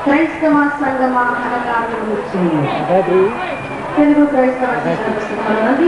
క్రైస్తవ సంఘమ అనగానే వచ్చింది తెలుగు క్రైస్తవ సంఘం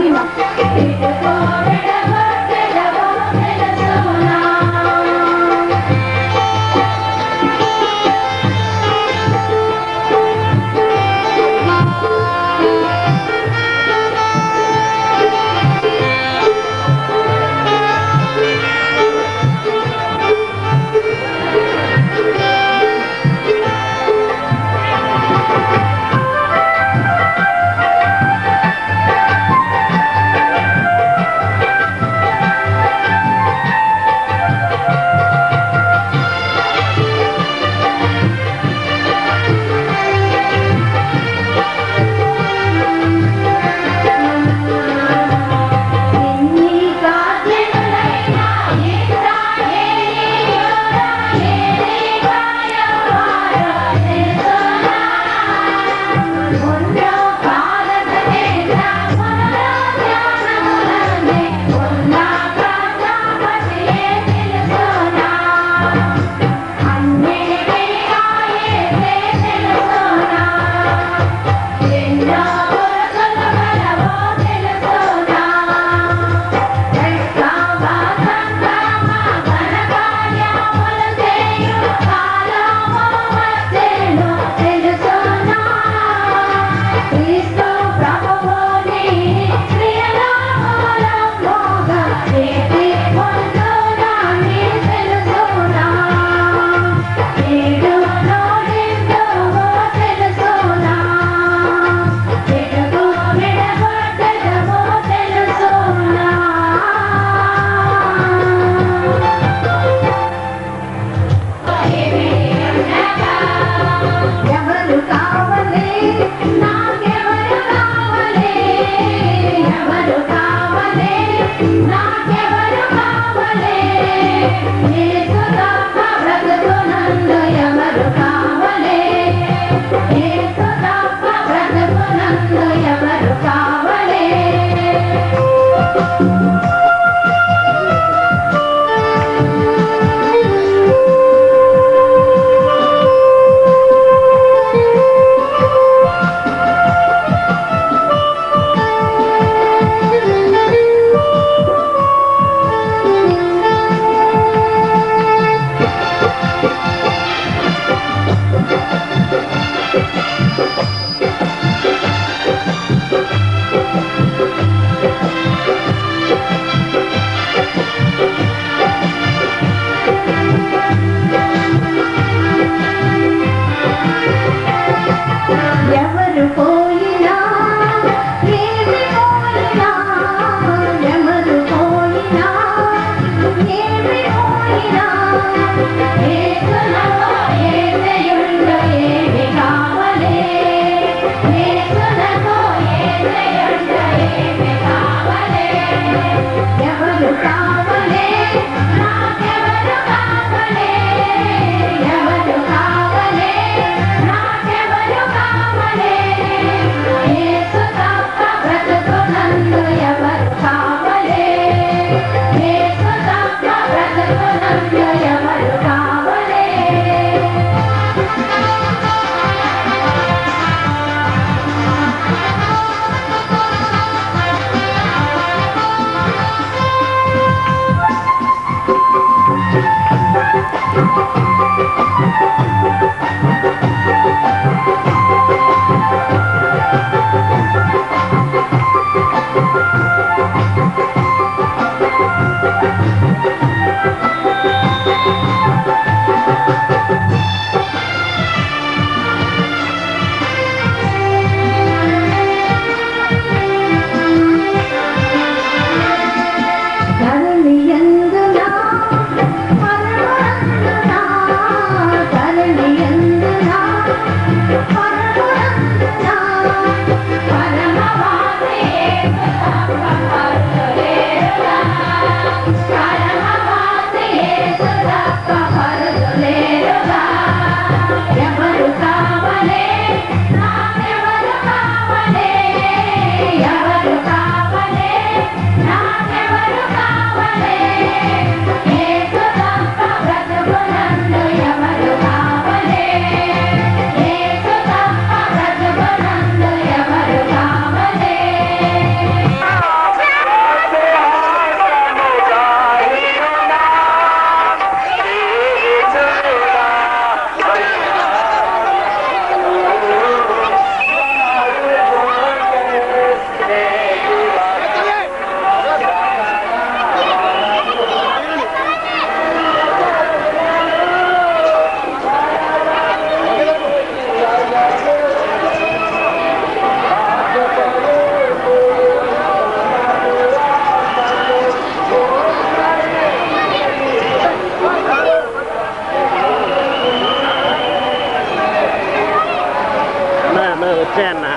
వచ్చాయన్న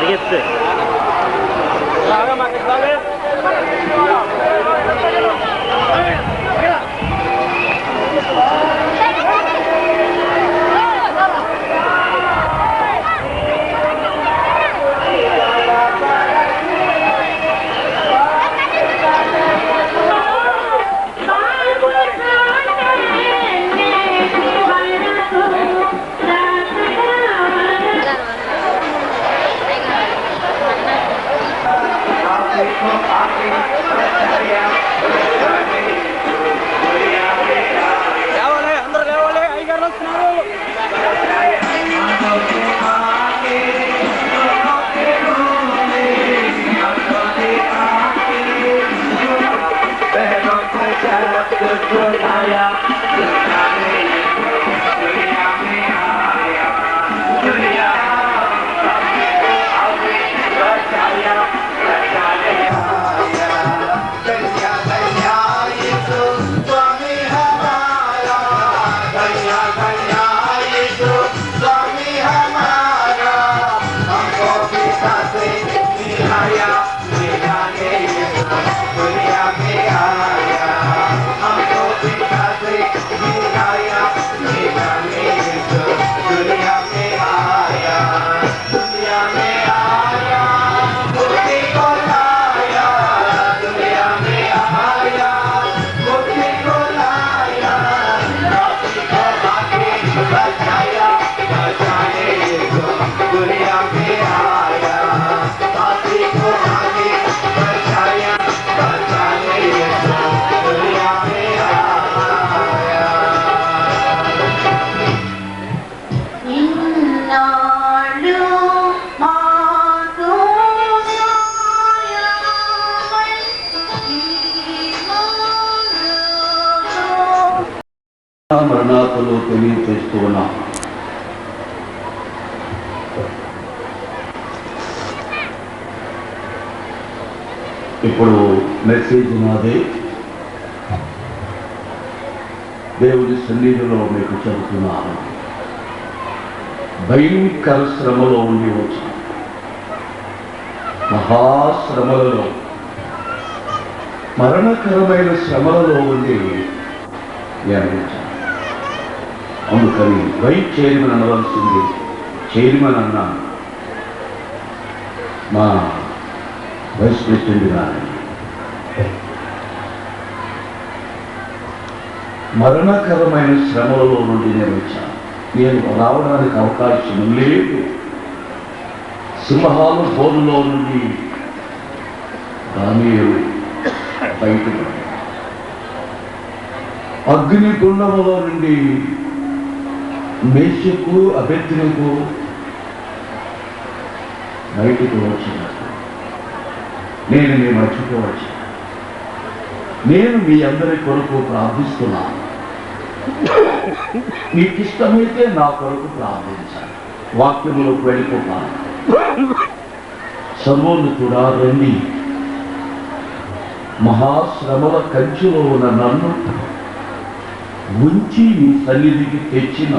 దిగెత్తు మరణాతలో తెలియచేస్తూ ఉన్నాం. ఇప్పుడు మెసేజ్ నాదే, దేవుడి సన్నిధిలో మీకు చెబుతున్నాను. భయంకర శ్రమలో ఉండి వచ్చి మహాశ్రమలలో, మరణకరమైన శ్రమలలో ఉండి ధ్యానించాను. అందుకని వైస్ చైర్మన్ అనవలసింది చైర్మన్ అన్నాను. మా వైస్ ప్రెసిడెంట్ గారు మరణకరమైన శ్రమలలో నుండి నేను వచ్చాను. నేను రావడానికి అవకాశం లేదు. సింహాలు బోనులో నుండి దానియేలు బయటకు, అగ్ని గుండములో నుండి మేషకు అభ్యర్థులకు బయటకు వచ్చినట్టు నేను మీ మధ్యకు వచ్చాను. నేను మీ అందరి కొరకు ప్రార్థిస్తున్నాను. మీకు ఇష్టమైతే నా కొరకు ప్రార్థించాలి. వాక్యములకు వెళ్ళిపోతాను. సర్వోన్నతుడా రండి, మహాశ్రమల కంచులో ఉన్న నన్ను ఉంచి మీ సన్నిధికి తెచ్చిన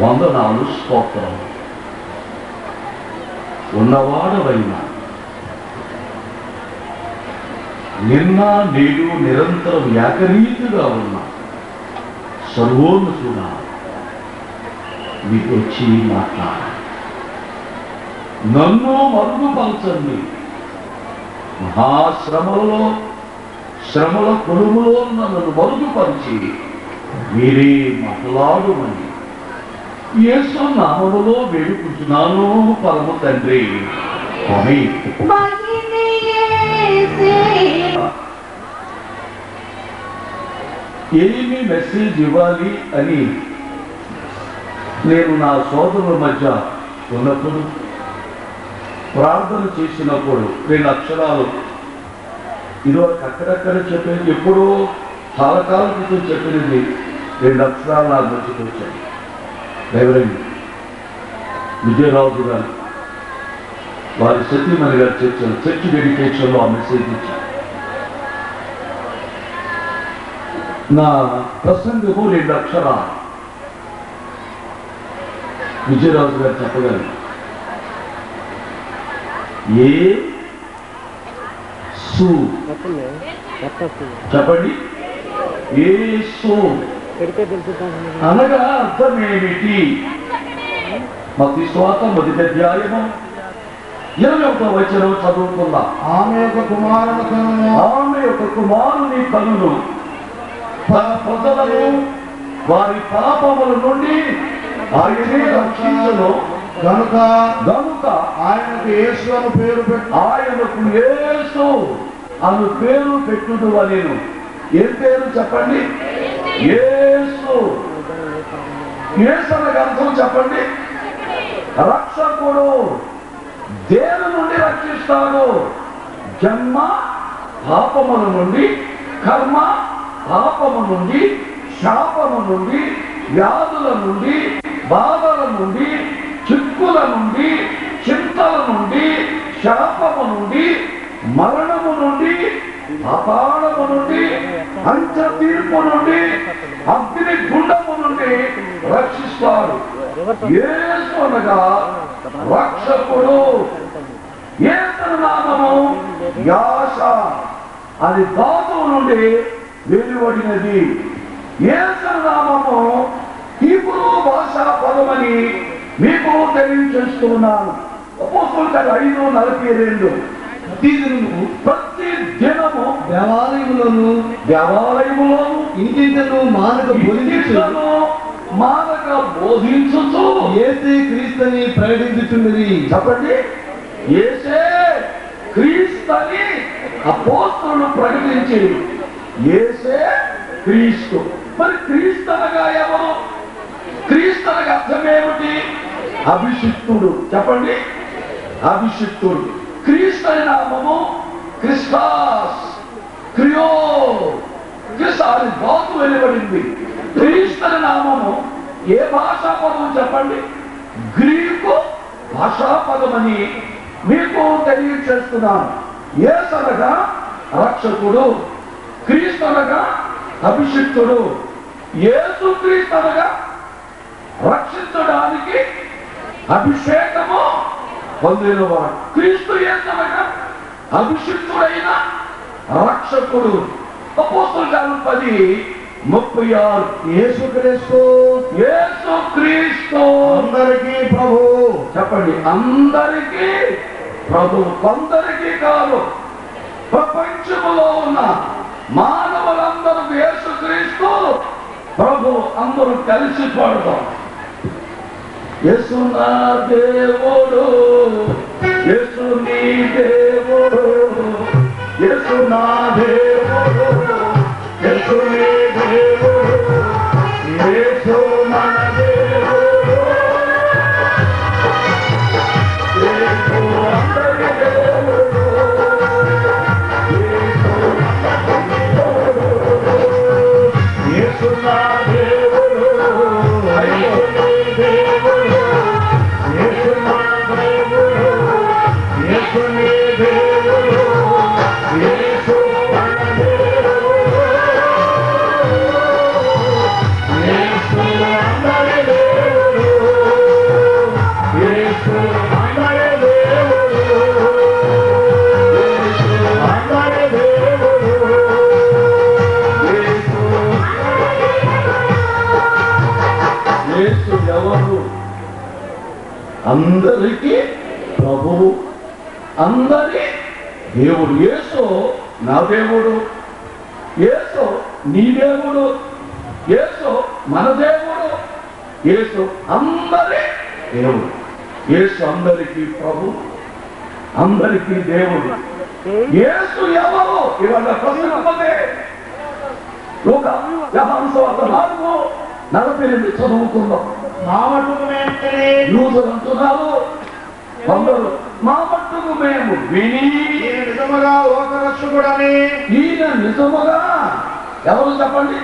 వందనాలు, స్తోత్రం. ఉన్నవాడవైనా నిన్న నేడు నిరంతరం ఏకరీతిగా ఉన్నా సర్వోన్నతుడా మీకు వచ్చి మాట్లాడాలి. నన్ను మరుగుపరచండి. మహాశ్రమలలో, శ్రమల కొలుములో నన్ను మరుగుపరిచి మీరే మాట్లాడమని యేసు నామములో వేడుకుంటున్నాను పరమ తండ్రి. ఆమేన్. ఏమి మెసేజ్ ఇవ్వాలి అని నేను నా సోదరుల మధ్య ఉన్నప్పుడు ప్రార్థన చేసినప్పుడు 2 అక్షరాలు ఇదివరకు అక్కడక్కడ చెప్పేది, ఎప్పుడో చాలా కాలం క్రితం చెప్పినది 2 అక్షరాలు నా మధ్యకి వచ్చాయి. రెవరెండ్ విజయరాజు గారు వారి సతీమణి గారు చర్చ్ డెడికేషన్లో ఆ మెసేజ్ ఇచ్చారు. నా ప్రసంగము 2 అక్షరాలు విజయరాజు గారు చెప్పగలరు. యేసు. చెప్పండి, యేసు అనగా అర్థం ఏమిటి? మత్తయి సువార్త 1వ అధ్యాయము 21వ వచనం చదువుకుందాం. ఆమె యొక్క కుమారుని కనును తన ప్రజలను వారి పాపముల నుండి ఆయనే రక్షించును గనుక ఆయనకు యేసు అను పేరు పెట్టుడు వలెను. ఏం పేరు చెప్పండి? యేసు. యేసు అనగా అర్థం చెప్పండి? రక్షకుడు. దేని నుండి రక్షిస్తాడు? జన్మ పాపముల నుండి, కర్మ పాపము నుండి, శాపము నుండి, వ్యాధుల నుండి, బాధల నుండి, చిక్కుల నుండి, చింతల నుండి, శాపము నుండి, మరణము నుండి, పాతాళము నుండి, అంత్య తీర్పు నుండి, అగ్ని గుండము నుండి రక్షిస్తాడు. యేసు అనగా రక్షకుడు. యేసు నామము యాష, అది ధాతువు నుండి వెలువడినది. యేసు నామము హీబ్రూ భాషా పదమని మీకు తెలియజేస్తున్నాను. అపోస్తలుల కార్యాలు 5:42. ప్రతి దినము దేవాలయములోను ఇంటింటను మానక బోధించుచు యేసే క్రీస్తుని ప్రకటించుచున్నది. చెప్పండి, యేసే క్రీస్తుని అపోస్తలులు ప్రకటించి, యేసే క్రీస్తు. మరి క్రీస్తు అనగా ఎవరు? క్రీస్తు అనగా అర్థం ఏమిటి? అభిషిక్తుడు. చెప్పండి, అభిషిక్తుడు. క్రీస్తు అనే నామము క్రిస్టాస్, క్రియో, క్రిస్టాలి బాతు వెలువడింది. క్రీస్తు అనే నామము ఏ భాషా పదం చెప్పండి? గ్రీకు భాషా పదమని మీకు తెలియజేస్తున్నాను. యేసు అనగా రక్షకుడు, క్రీస్తు అనగా అభిషిక్తుడు. యేసు క్రీస్తు అనగా రక్షించడానికి అభిషేకము పొందినవాడు. క్రీస్తు యేసు అనగా అభిషిక్తుడైన రక్షకుడు. అపోస్తలుల కార్యాలు 10:36. యేసుక్రీస్తు అందరికీ ప్రభు. చెప్పండి, అందరికీ ప్రభు. కొందరికీ కాదు, ప్రపంచములో ఉన్న మానవులందరూ యేసుక్రీస్తు ప్రభు. అందరూ కలిసి పాడతాం. యేసు నా దేవుడు, యేసు నీ దేవుడు, యేసు నా దేవుడు, యేసు నీ దేవుడు, యేసు మన దేవుడు, యేసు అందరి దేవుడు, యేసు నా దేవుడు, యేసు నీ దేవుడు, యేసు నా దేవుడు, యేసు నీ దేవుడు, యేసు మన దేవుడు, యేసు అందరి దేవుడు, యేసు అందరి దేవుడు, యేసు అందరి దేవుడు, యేసు ఎవరు? అందరికీ ప్రభువు, అందరి దేవుడు. యేసు నా దేవుడు, యేసు నీ దేవుడు, యేసు మన దేవుడు, యేసు అందరి దేవుడు. యేసు అందరికీ ప్రభు, అందరికీ దేవుడు. యేసు ఎవరు? ఇవాళ ప్రశ్నపదే యోహాను సువార్త 4:42 చదువుకుందాం. మా మట్టుకు వెంటనే యూదులు అంటున్నారు, కొందరు మా మట్టుకు మేము విని ఈయన నిజముగా లోక రక్షకుడని, ఈయన నిజముగా ఎవరు చెప్పండి?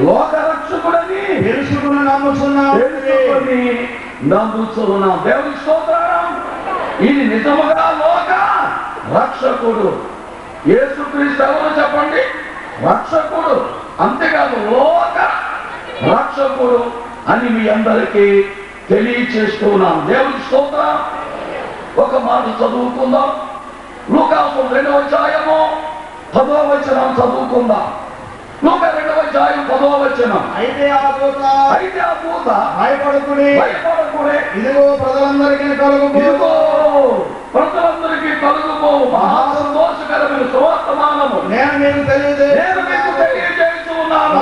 లోక రక్షకుడని తెలుసుకుని నమ్ముతున్నాం. దేవుని స్తోత్రం. ఈయన నిజముగా లోక రక్షకుడు. యేసుక్రీస్తు ఎవరు చెప్పండి? రక్షకుడు. అంతేకాదు లోక రక్షకుడు అని మీ అందరికీ తెలియచేస్తున్నాం. దేవుని స్తోత్రం. ఒక మాట చదువుకుందాం. లూకాసు 2వ అధ్యాయము 10వ వచనం చదువుకుందాం. లూకా 2వ అధ్యాయం 10వ వచనం. అయితే ఆ దూత భయపడకుడి, ఇదిగో ప్రజలందరికీ ఇదిగో ప్రజలందరికీ కలుగుబో మహా సంతోషకరమైన సువర్తమానము నేను మీకు తెలియజేస్తున్నాను.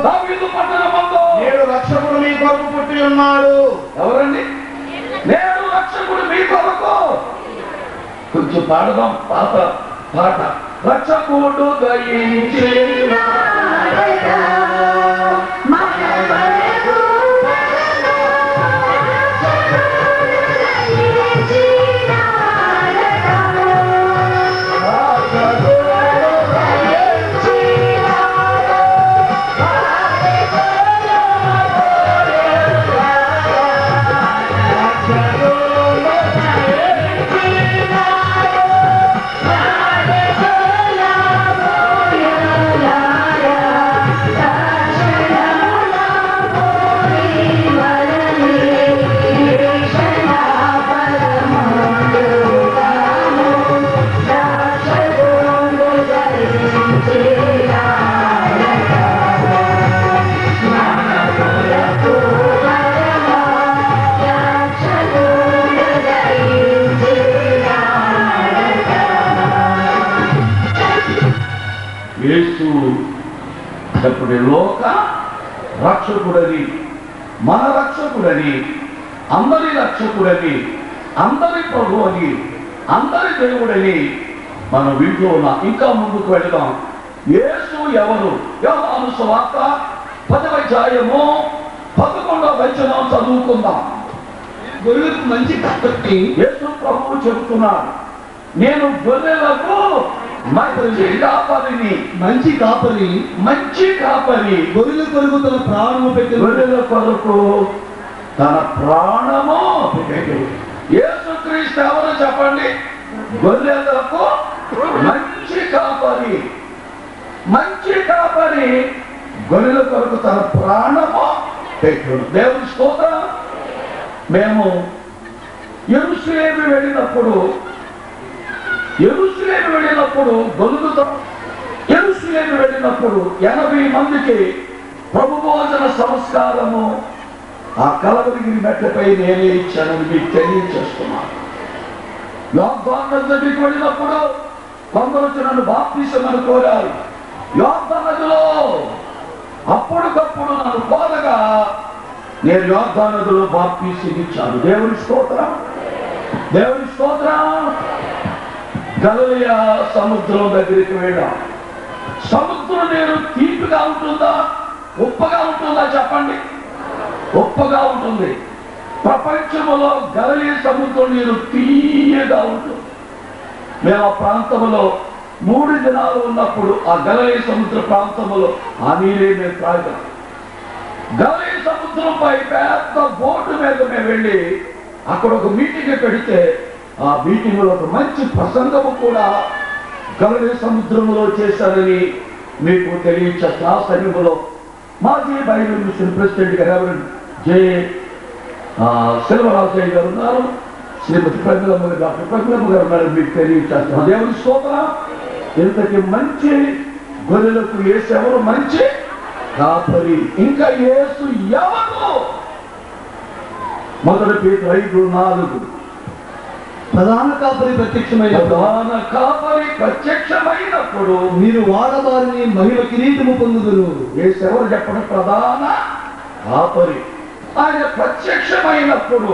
దావీదు పట్టణమందు నేడు రక్షకుడు మీ కొరకు పుట్టి ఉన్నాడు. ఎవరండి? నేడు రక్షకుడు మీ కొరకు. కొంచెం పాడదాం పాత పాట. రక్షకుడు దయించిన యేసు చెప్పే లోక రక్షకుడని, మన రక్షకుడని, అందరి రక్షకుడని, అందరి ప్రభు అని, అందరి దేవుడని మనం వీటిలో ఉన్నాం. ఇంకా ముందుకు వెళ్దాం. యేసు ఎవరు? యోహాను సువార్త 10వ అధ్యాయము 11వ వచనం చదువుకుందాం. గొర్రెలకు మంచి కాబట్టి యేసు ప్రభువు చెబుతున్నాడు, నేను గొర్రెలకు మంచి కాపరిని. మంచి కాపరి గొర్రెల కొరకు తన ప్రాణము పెట్టి గొర్రెల కొరకు తన ప్రాణము పెట్టి. యేసుక్రీస్తు ఎవరు చెప్పండి? గొర్రెలకు మంచి కాపరి. గొర్రెల కొరకు తన ప్రాణము పెట్టు. దేవుని స్తోత్రం. మేము యెరూషలేము వెళ్ళినప్పుడు గొలుగుతో యెరూషలేము వెళ్ళినప్పుడు 80 మందికి ప్రభు భోజన సంస్కారము ఆ కలవరిగిరి మెట్లపై నేనే ఇచ్చానని మీకు తెలియచేస్తున్నాను. యోర్దాను నదికి వెళ్ళినప్పుడు కొందరు నన్ను బాప్తిసమని కోరారు. యోర్దాను నదిలో అప్పటికప్పుడు నన్ను కోరగా నేను యోర్దాను నదిలో బాప్తిసం ఇచ్చాను. దేవుని స్తోత్రం. గలిలయ సముద్రం దగ్గరికి వెళ్ళాం. సముద్ర నీరు తీపిగా ఉంటుందా, ఉప్పగా ఉంటుందా చెప్పండి? ఉప్పగా ఉంటుంది. ప్రపంచంలో గలిలయ సముద్రం నీరు తీయగా ఉంటుంది. మేము ఆ ప్రాంతంలో 3 దినాలు ఉన్నప్పుడు ఆ గలిలయ సముద్ర ప్రాంతంలో ఆ నీరే మేము తాగాం. గలిలయ సముద్రంపై పెద్ద బోటు మీద మేము వెళ్ళి అక్కడ ఒక మీటింగ్ పెడితే ఆ మీటింగ్ లో ఒక మంచి ప్రసంగము కూడా గలిలయ సముద్రంలో చేశారని మీకు తెలియచేస్తా. ఆ సమయంలో మాజీ బైబిల్ మిషన్ ప్రెసిడెంట్ గా రెవరెండ్ జే సెల్వరాజయ్య గారు ఉన్నారు. శ్రీమతి ప్రమిలమ్మ గారు, డాక్టర్ ప్రమిలమ్మ గారు ఉన్నారు. మీకు తెలియచేస్తాను. దేవుని స్తోత్రం. ఇంతకి మంచి గొర్రెలకు యేసు ఎవరు? మంచి కాపరి. ఇంకా యేసు ఎవరు? 1 Peter 5:4 ప్రధాన కాపరి ప్రత్యక్షమైనప్పుడు మీరు వాడబారిని మహిమ కిరీటము పొందుదురు. యేసు ఎవరు చెప్పండి? ప్రధాన కాపరి. ఆయన ప్రత్యక్షమైనప్పుడు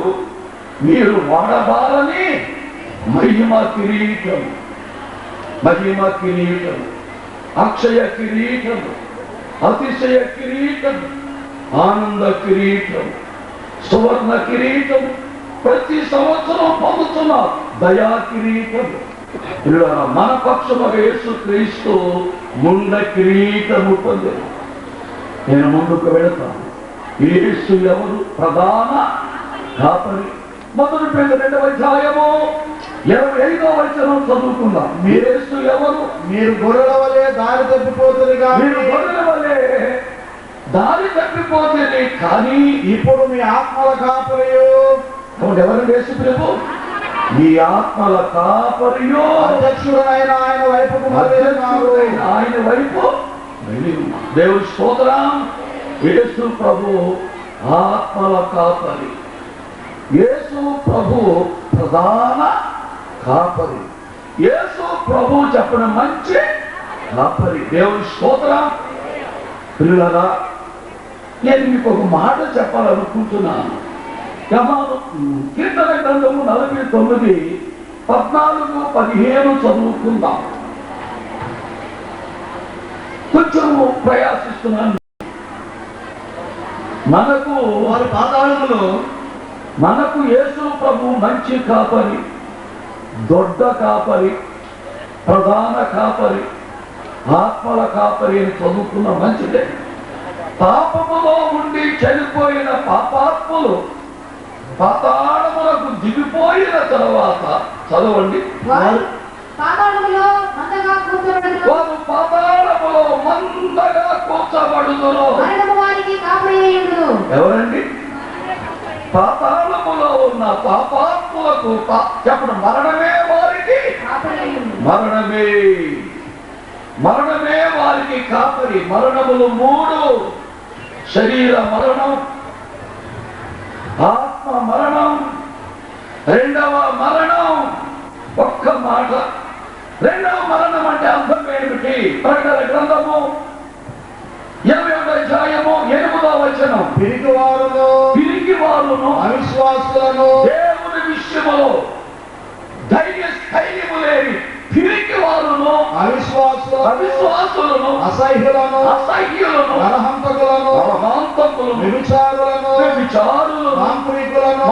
మీరు వాడబారని మహిమ కిరీటం, అక్షయ కిరీటం, అతిశయ కిరీటం, ఆనంద కిరీటం, సువర్ణ కిరీటం ప్రతి సంవత్సరం పొందుతున్నారు. దయా కిరీటం. మన పక్షముగా యేసుక్రీస్తు ముండ కిరీటము పొందారు. నేను ముందుకు వెళతాను. యేసు ఎవరు? ప్రధాన కాపరి. 1 Peter 2వ అధ్యాయము 25వ వచనం చదువుకుందాం. యేసు ఎవరు? మీరు గొర్రెల వలె దారి తప్పిపోతుంది కానీ ఇప్పుడు మీ ఆత్మల కాపరియు ఎవరు యేసు ప్రభు? ఈ ఆత్మల కాపరియో అధ్యక్షుడైన ఆయన వైపుకు ఆయన వైపు వెళ్ళి ఉన్నాం. దేవుడి స్తోత్రం. యేసు ప్రభు ఆత్మల కాపరి. యేసు ప్రభు ప్రధాన కాపరి. యేసు ప్రభు చెప్పిన మంచి కాపరి. దేవుడి స్తోత్రం. పిల్లరా, నేను మీకు ఒక మాట చెప్పాలనుకుంటున్నాను. కీర్తన గ్రంథము 49, 14, 15 చదువుకుందాం. కొంచెం ప్రయాసిస్తున్నాను. మనకు వారి పాతాళములో మనకు యేసు ప్రభు మంచి కాపరి, దొడ్డ కాపరి, ప్రధాన కాపరి, ఆత్మల కాపరి అని చదువుకున్న మంచిదే. పాపములో ఉండి చనిపోయిన పాపాత్ములు పాతాళములకు దిగిపోయిన తర్వాత చదవండి. వారు పాతాళములో మందగా కూర్చోబడుదురు. వారు పాతాళములో మందగా కూర్చబడుదురు. మరణము వారికి కాపరి అయ్యుండును. ఎవరండి? పాతాళములో ఉన్న పాపాత్ములకు చెప్పడం మరణమే వారికి కాపరి అయ్యుండును. మరణమే వారికి కాపరి. మరణములు 3: శరీర మరణం, ఆత్మ మరణం, రెండవ మరణం. ఒక్క మాట, రెండవ మరణం అంటే అర్థం ఏమిటి? ప్రకటన గ్రంథము 21వ అధ్యాయము 8వ వచనం. పిరికి వారును అవిశ్వాసులను దేవుని విషయములో ధైర్యము లేని పిరికి వారును అవిశ్వాసులను అసహ్యులను నరహంతకులను వ్యభిచారులను మాంత్రికులను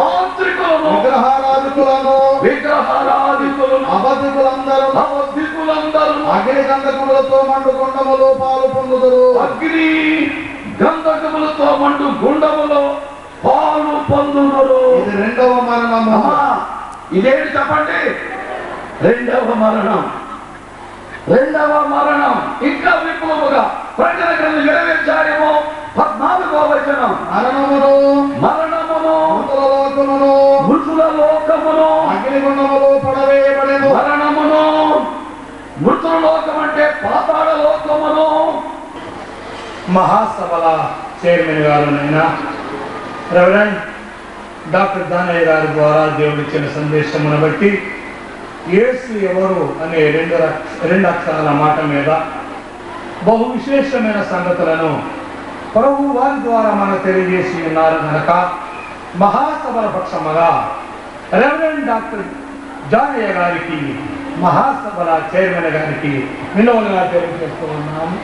విగ్రహారాధికులను అబద్ధికులందరూ అగ్ని గంధకములతో మండు గుండములో పాలు పొందుదురు. అగ్ని గంధకములతో మండు గుండములో పాలు పొందుదురు. ఇది రెండవ మరణము. ఇదేంటి చెప్పండి? రెండవ మరణం. ఇంకా విపులముగా ప్రకటన గ్రంథం 20వ అధ్యాయము 14వ వచనం. మరణమును మృతుల లోకమును అగ్నిగుండములో పడవేయబడెను. మరణమును మృతుల లోకం అంటే పాతాళ లోకమును. మహాసభల చైర్మన్ గారునైనా రెవరెండ్ డాక్టర్ దానయ్య గారి ద్వారా దేవుడిచ్చిన సందేశమును బట్టి యేసు ఎవరు అనే రెండు అక్షరాల మాట మీద బహు విశేషమైన సంగతులను ప్రభు వారి ద్వారా మనకు తెలియజేసి ఉన్నారు కనుక మహాసభల పక్షముగా రెవరెండ్ డాక్టర్ జానయ్య గారికి, మహాసభల చైర్మన్ గారికి వినోలుగా తెలియజేస్తూ ఉన్నాము.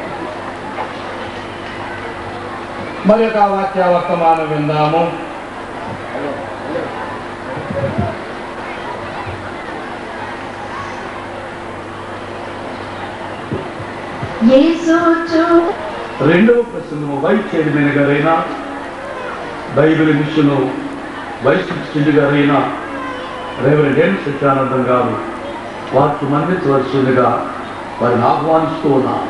మరి ఒక వాక్య వర్తమానం విందాము. రెండవ ప్రశ్న వైస్ చైర్మన్ గారైనా బైబిల్ మిషన్ వైస్ ప్రెసిడెంట్ గారైనా రెవరెండ్ ఎన్ సత్యానందం గారు వారికి మన్నించవలసిందిగా వారిని ఆహ్వానిస్తూ ఉన్నాను.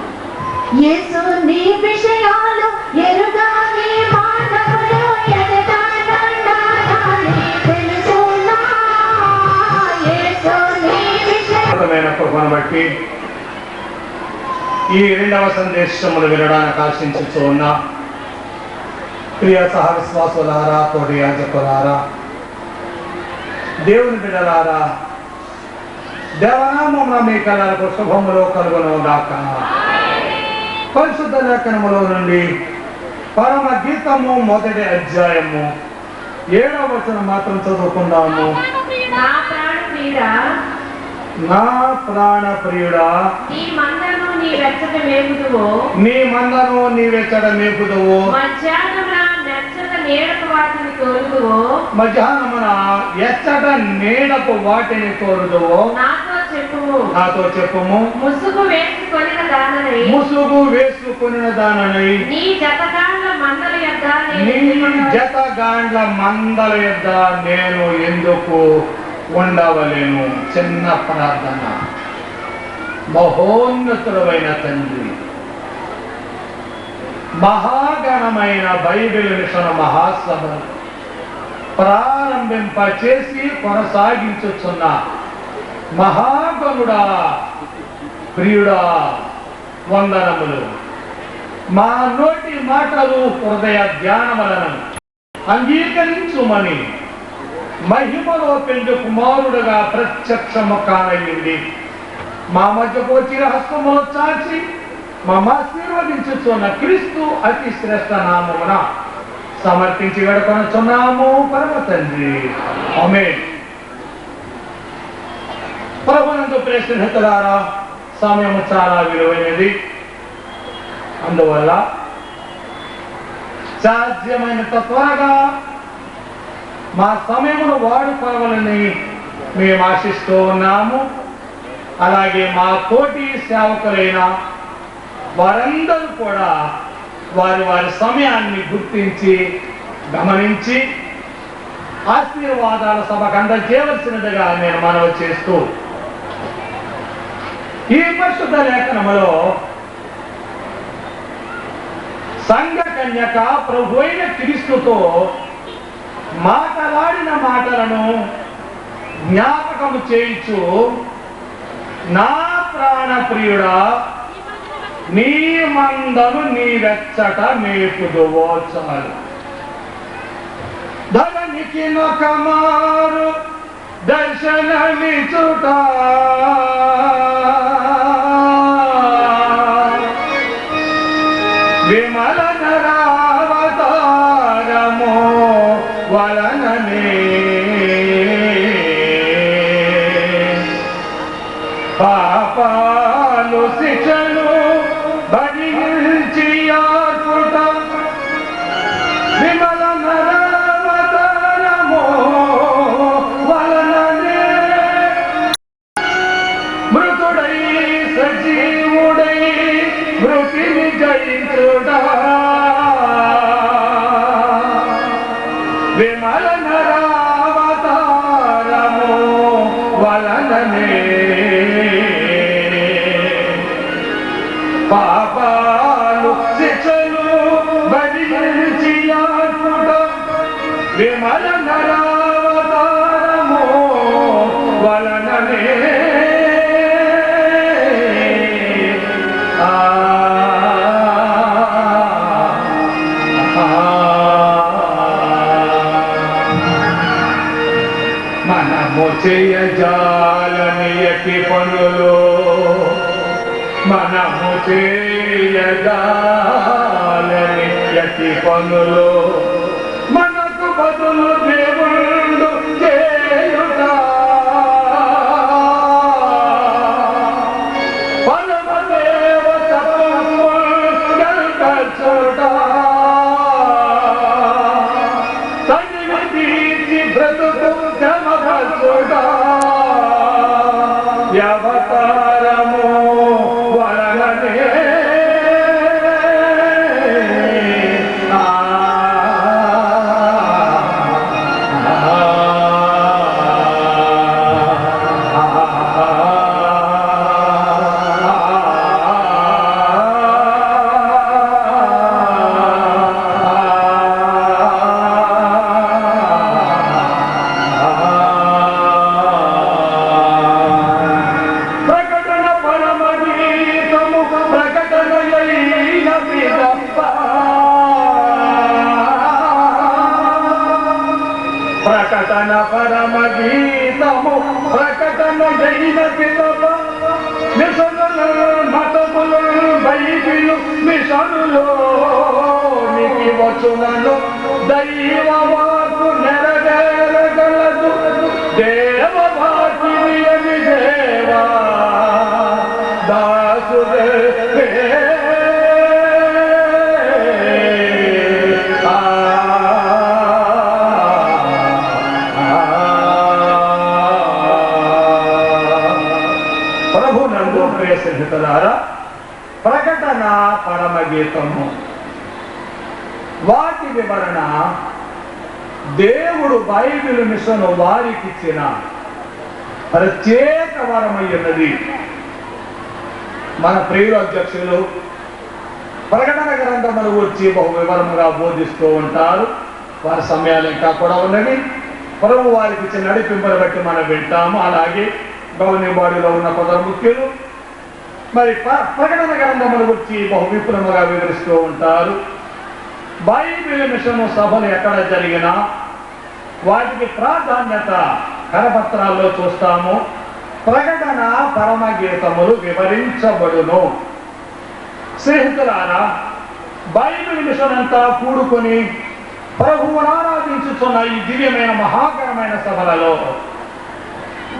కృపను బట్టి ఈ రెండవ సందేశములు వినడానికి ఆశించుతూ ఉన్న ప్రియ సహ విశ్వాసులారా, తోటి యాజకులారా, దేవుని బిడ్డలారా, దేవనామమున మీ కళలకు శుభములు కలుగును గాక. పరిశుద్ధ లేఖనములో నుండి పరమ గీతము 1వ అధ్యాయము 7వ వచనం మాత్రం చదువుకుందాము. నా ప్రాణ ప్రియుడా, నీ మందను నీ వెచ్చట మేపుదువో, మధ్యాహ్నమున ఎచ్చట నీడపు వాటిని తోలుదువో నాతో చెప్పుము. ముసుగు వేసుకొనిన దానని నీ జతగాండ్ల మందల యొద్ద నేను ఎందుకు ఉండవలేను. చిన్న ప్రార్థన. మహోన్నతుడైన తండ్రి, మహాగణమైన బైబిల్ మిషన్ మహాసభ ప్రారంభ ప్రారంభింపచేసి కొనసాగించుచున్న మహాగణుడా, ప్రియుడా, వందనములు. మా నోటి మాటలు హృదయ ధ్యానములను అంగీకరించుమని మహిమలో పెండు కుమారుడుగా ప్రత్యక్షము కానయ్యింది. మా మధ్యకు వచ్చిన హస్తములు చాచి మమ్మ ఆశీర్వదించుచున్న క్రీస్తు అతి శ్రేష్ఠ నామమున సమర్పించి వేడుకొనుచున్నాము పరమ తండ్రి. ఆమేన్. ప్రభునందు ప్రియ స్నేహితులారా, సమయం చాలా విలువైనది. అందువల్ల సాధ్యమైనంత త్వరగా మా సమయమును వాడుకోవాలని మేము ఆశిస్తూ ఉన్నాము. అలాగే మా తోటి సేవకులైన వారందరూ కూడా వారి వారి సమయాన్ని గుర్తించి గమనించి ఆశీర్వాదాల సభకు అందజేయవలసినదిగా నేను మనవి చేస్తూ, ఈ పరిశుద్ధ లేఖనములో సంఘ కన్యక ప్రభు అయిన క్రీస్తుతో మాట్లాడిన మాటలను జ్ఞాపకము చేయించు, నా ప్రాణ ప్రియుడా, నీ మందను నీ వెచ్చట మేపుదువో చాలు. ధరణికి నొకమారు దర్శనమిచ్చుట, విమల నరావతారము వలననే పాపాలు శిక్షను భరించి ఆర్పుట, విమల నరావతారము వలననే మృతుడై సజీవుడై మృతిని జయించుట, విమల నరావతారము వలననే పాపాలు శిక్షలు భరించి ఆర్పుట, విమల నరావతారము వలననే మనము చేయజాలని యతి పనులు, మనము చేయజాలని యతి పనులు, మనకు బదులు దేవుడు చేయుట, పరమదేవ తపము కల్పించుట, తనివి తీర్చి బ్రతుకు క్రమపరచుట, వ్యవతారము వలననే ప్రకటన పరమ గీతము ప్రకటన జైన పిలవ, మిషనులు మతములు బైబిలు మిషనులో నికి వచ్చునను దైవ వాకు నెరవేరగలదు, దేవ భాగ్యమి అని దేవా దాసుదే ప్రకటన పరమ గీతము. వాటి వివరణ దేవుడు బైబిల్ మిషన్ వారికి ఇచ్చిన ప్రత్యేక వరమయ్యున్నది. మన ప్రియుల అధ్యక్షులు ప్రకటన గ్రంథములు వచ్చి బహు వివరముగా బోధిస్తూ ఉంటారు. వారి సమయాలు ఇంకా కూడా ఉన్నవి. ప్రభు వారికి ఇచ్చిన నడిపింపును బట్టి మనం వింటాము. అలాగే గౌనిబాడిలో ఉన్న కొందరు ముఖ్యులు మరి ప్రకటన గ్రంథముల గురించి బహు విపులముగా వివరిస్తూ ఉంటారు. బైబిల్ మిషను సభలు ఎక్కడ జరిగినా వాటికి ప్రాధాన్యత కరపత్రాల్లో చూస్తాము. ప్రకటన పరమగీతములు వివరించబడును. స్నేహితులారా, బైబిల్ మిషన్ అంతా కూడుకొని ప్రభువును ఆరాధించుతున్న ఈ దివ్యమైన మహాకరమైన సభలలో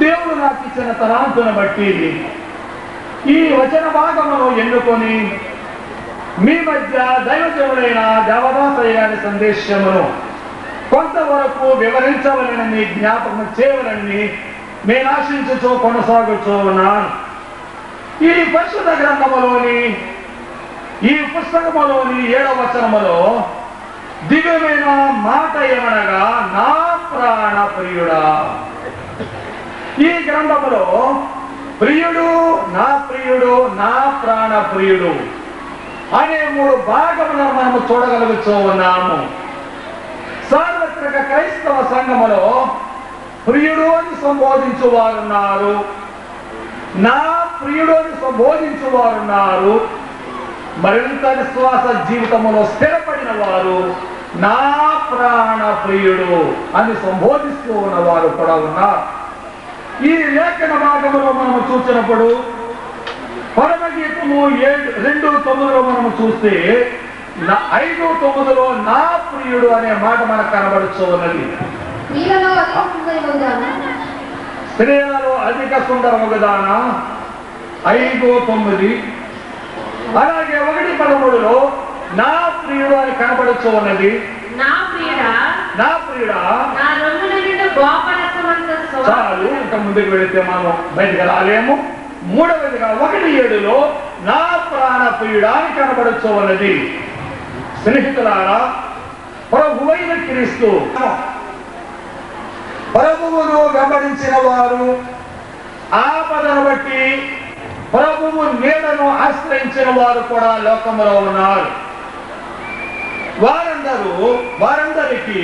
దేవుడు నాకు ఇచ్చిన తలాంతును బట్టి ఈ వచన భాగమును ఎన్నుకొని మీ మధ్య దైవజనుడైన దేవదాసయ్య గారి సందేశమును కొంతవరకు వివరించవలనని జ్ఞాపకం చేయవలని నేను ఆశించుచూ కొనసాగుతూ ఉన్నాను. ఈ పరిశుద్ధ గ్రంథములోని ఈ పుస్తకములోని 7వ వచనములో దివ్యమైన మాట ఏమనగా, నా ప్రాణ ప్రియుడా. ఈ గ్రంథములో ప్రియుడు, నా ప్రియుడు, నా ప్రాణ ప్రియుడు అనే 3 భాగములను మనము చూడగలుగుతూ ఉన్నాము. సార్వత్రిక క్రైస్తవ సంఘములో ప్రియుడు అని సంబోధించువారున్నారు, నా ప్రియుడు అని సంబోధించువారున్నారు. మరింత విశ్వాస జీవితంలో స్థిరపడిన వారు నా ప్రాణ ప్రియుడు అని సంబోధిస్తూ ఉన్నవారు కూడా ఉన్నారు. ఈ లేఖన భాగంలో మనము చూసినప్పుడు పరమగీతము 2:9 మనము చూస్తే 5:9 నా ప్రియుడు అనే మాట మనకు కనబడుతూ ఉన్నది. స్త్రీలలో అధిక సుందరముగదానా 5:9. అలాగే 1:13 నా ప్రియుడు అని కనబడుతూ ఉన్నది. నా ప్రియుడా, నా ప్రియుడా. నా రొమ్ముల నిండు గోపరసమంత చాలు, ఇంకా ముందుకు వెళితే మనం బయటకు రాలేము. 3వదిగా 1:7 నా ప్రాణ ప్రియుడా అని కనబడుతూ ఉన్నది. స్నేహితులారా, ప్రభువైన క్రీస్తు ప్రభువును వెంబడించిన వారు ఆపదను బట్టి ప్రభువు నీడను ఆశ్రయించిన వారు కూడా లోకములో ఉన్నారు. వారందరికీ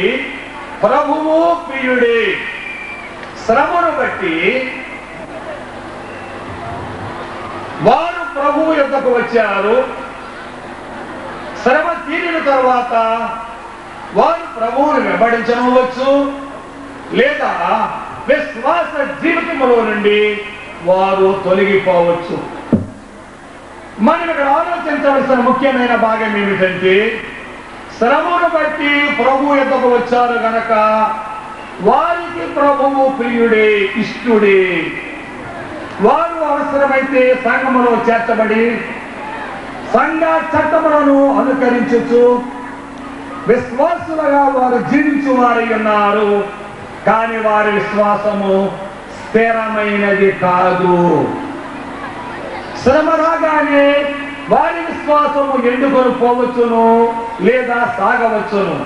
ప్రభువు ప్రియుడే. శ్రమను బట్టి వారు ప్రభువు యొద్దకు వచ్చారు. శ్రమ తీరిన తర్వాత వారు ప్రభువును వెంబడించవచ్చు, లేదా విశ్వాస జీవితంలో నుండి వారు తొలగిపోవచ్చు. మనం ఇక్కడ ఆలోచించవలసిన ముఖ్యమైన భాగం ఏమిటంటే, శ్రమను బట్టి ప్రభు యొద్దకు వచ్చారు గనక వారికి ప్రభువు ప్రియుడే, ఇష్టుడే. వారు అవసరమైతే సంఘములో చేర్చబడి సంఘ చట్టములను అనుకరించు విశ్వాసులుగా వారు జీవించు వారై ఉన్నారు. కానీ వారి విశ్వాసము స్థిరమైనది కాదు. శ్రమ రాగానే వారి విశ్వాసము ఎండుకొని పోవచ్చును, లేదా సాగవచ్చును.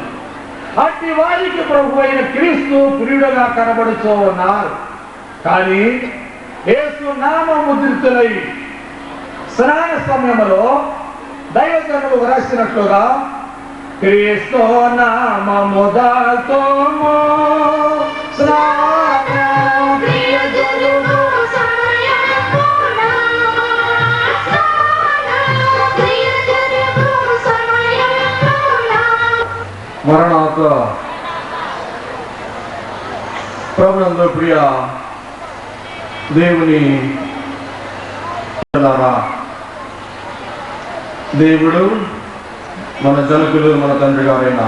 అట్టి వారికి ప్రభు అయిన క్రీస్తు ప్రియుడుగా కనబడుతూ ఉన్నారు. కానీ యేసు నామ ముద్రితులై స్నాన సమయంలో దైవజనులు రాసినట్లుగా క్రీస్తు నామముతో మరణాత ప్రభునందు ప్రియ దేవుని దేవుడు మన జనకులు, మన తండ్రి గారైన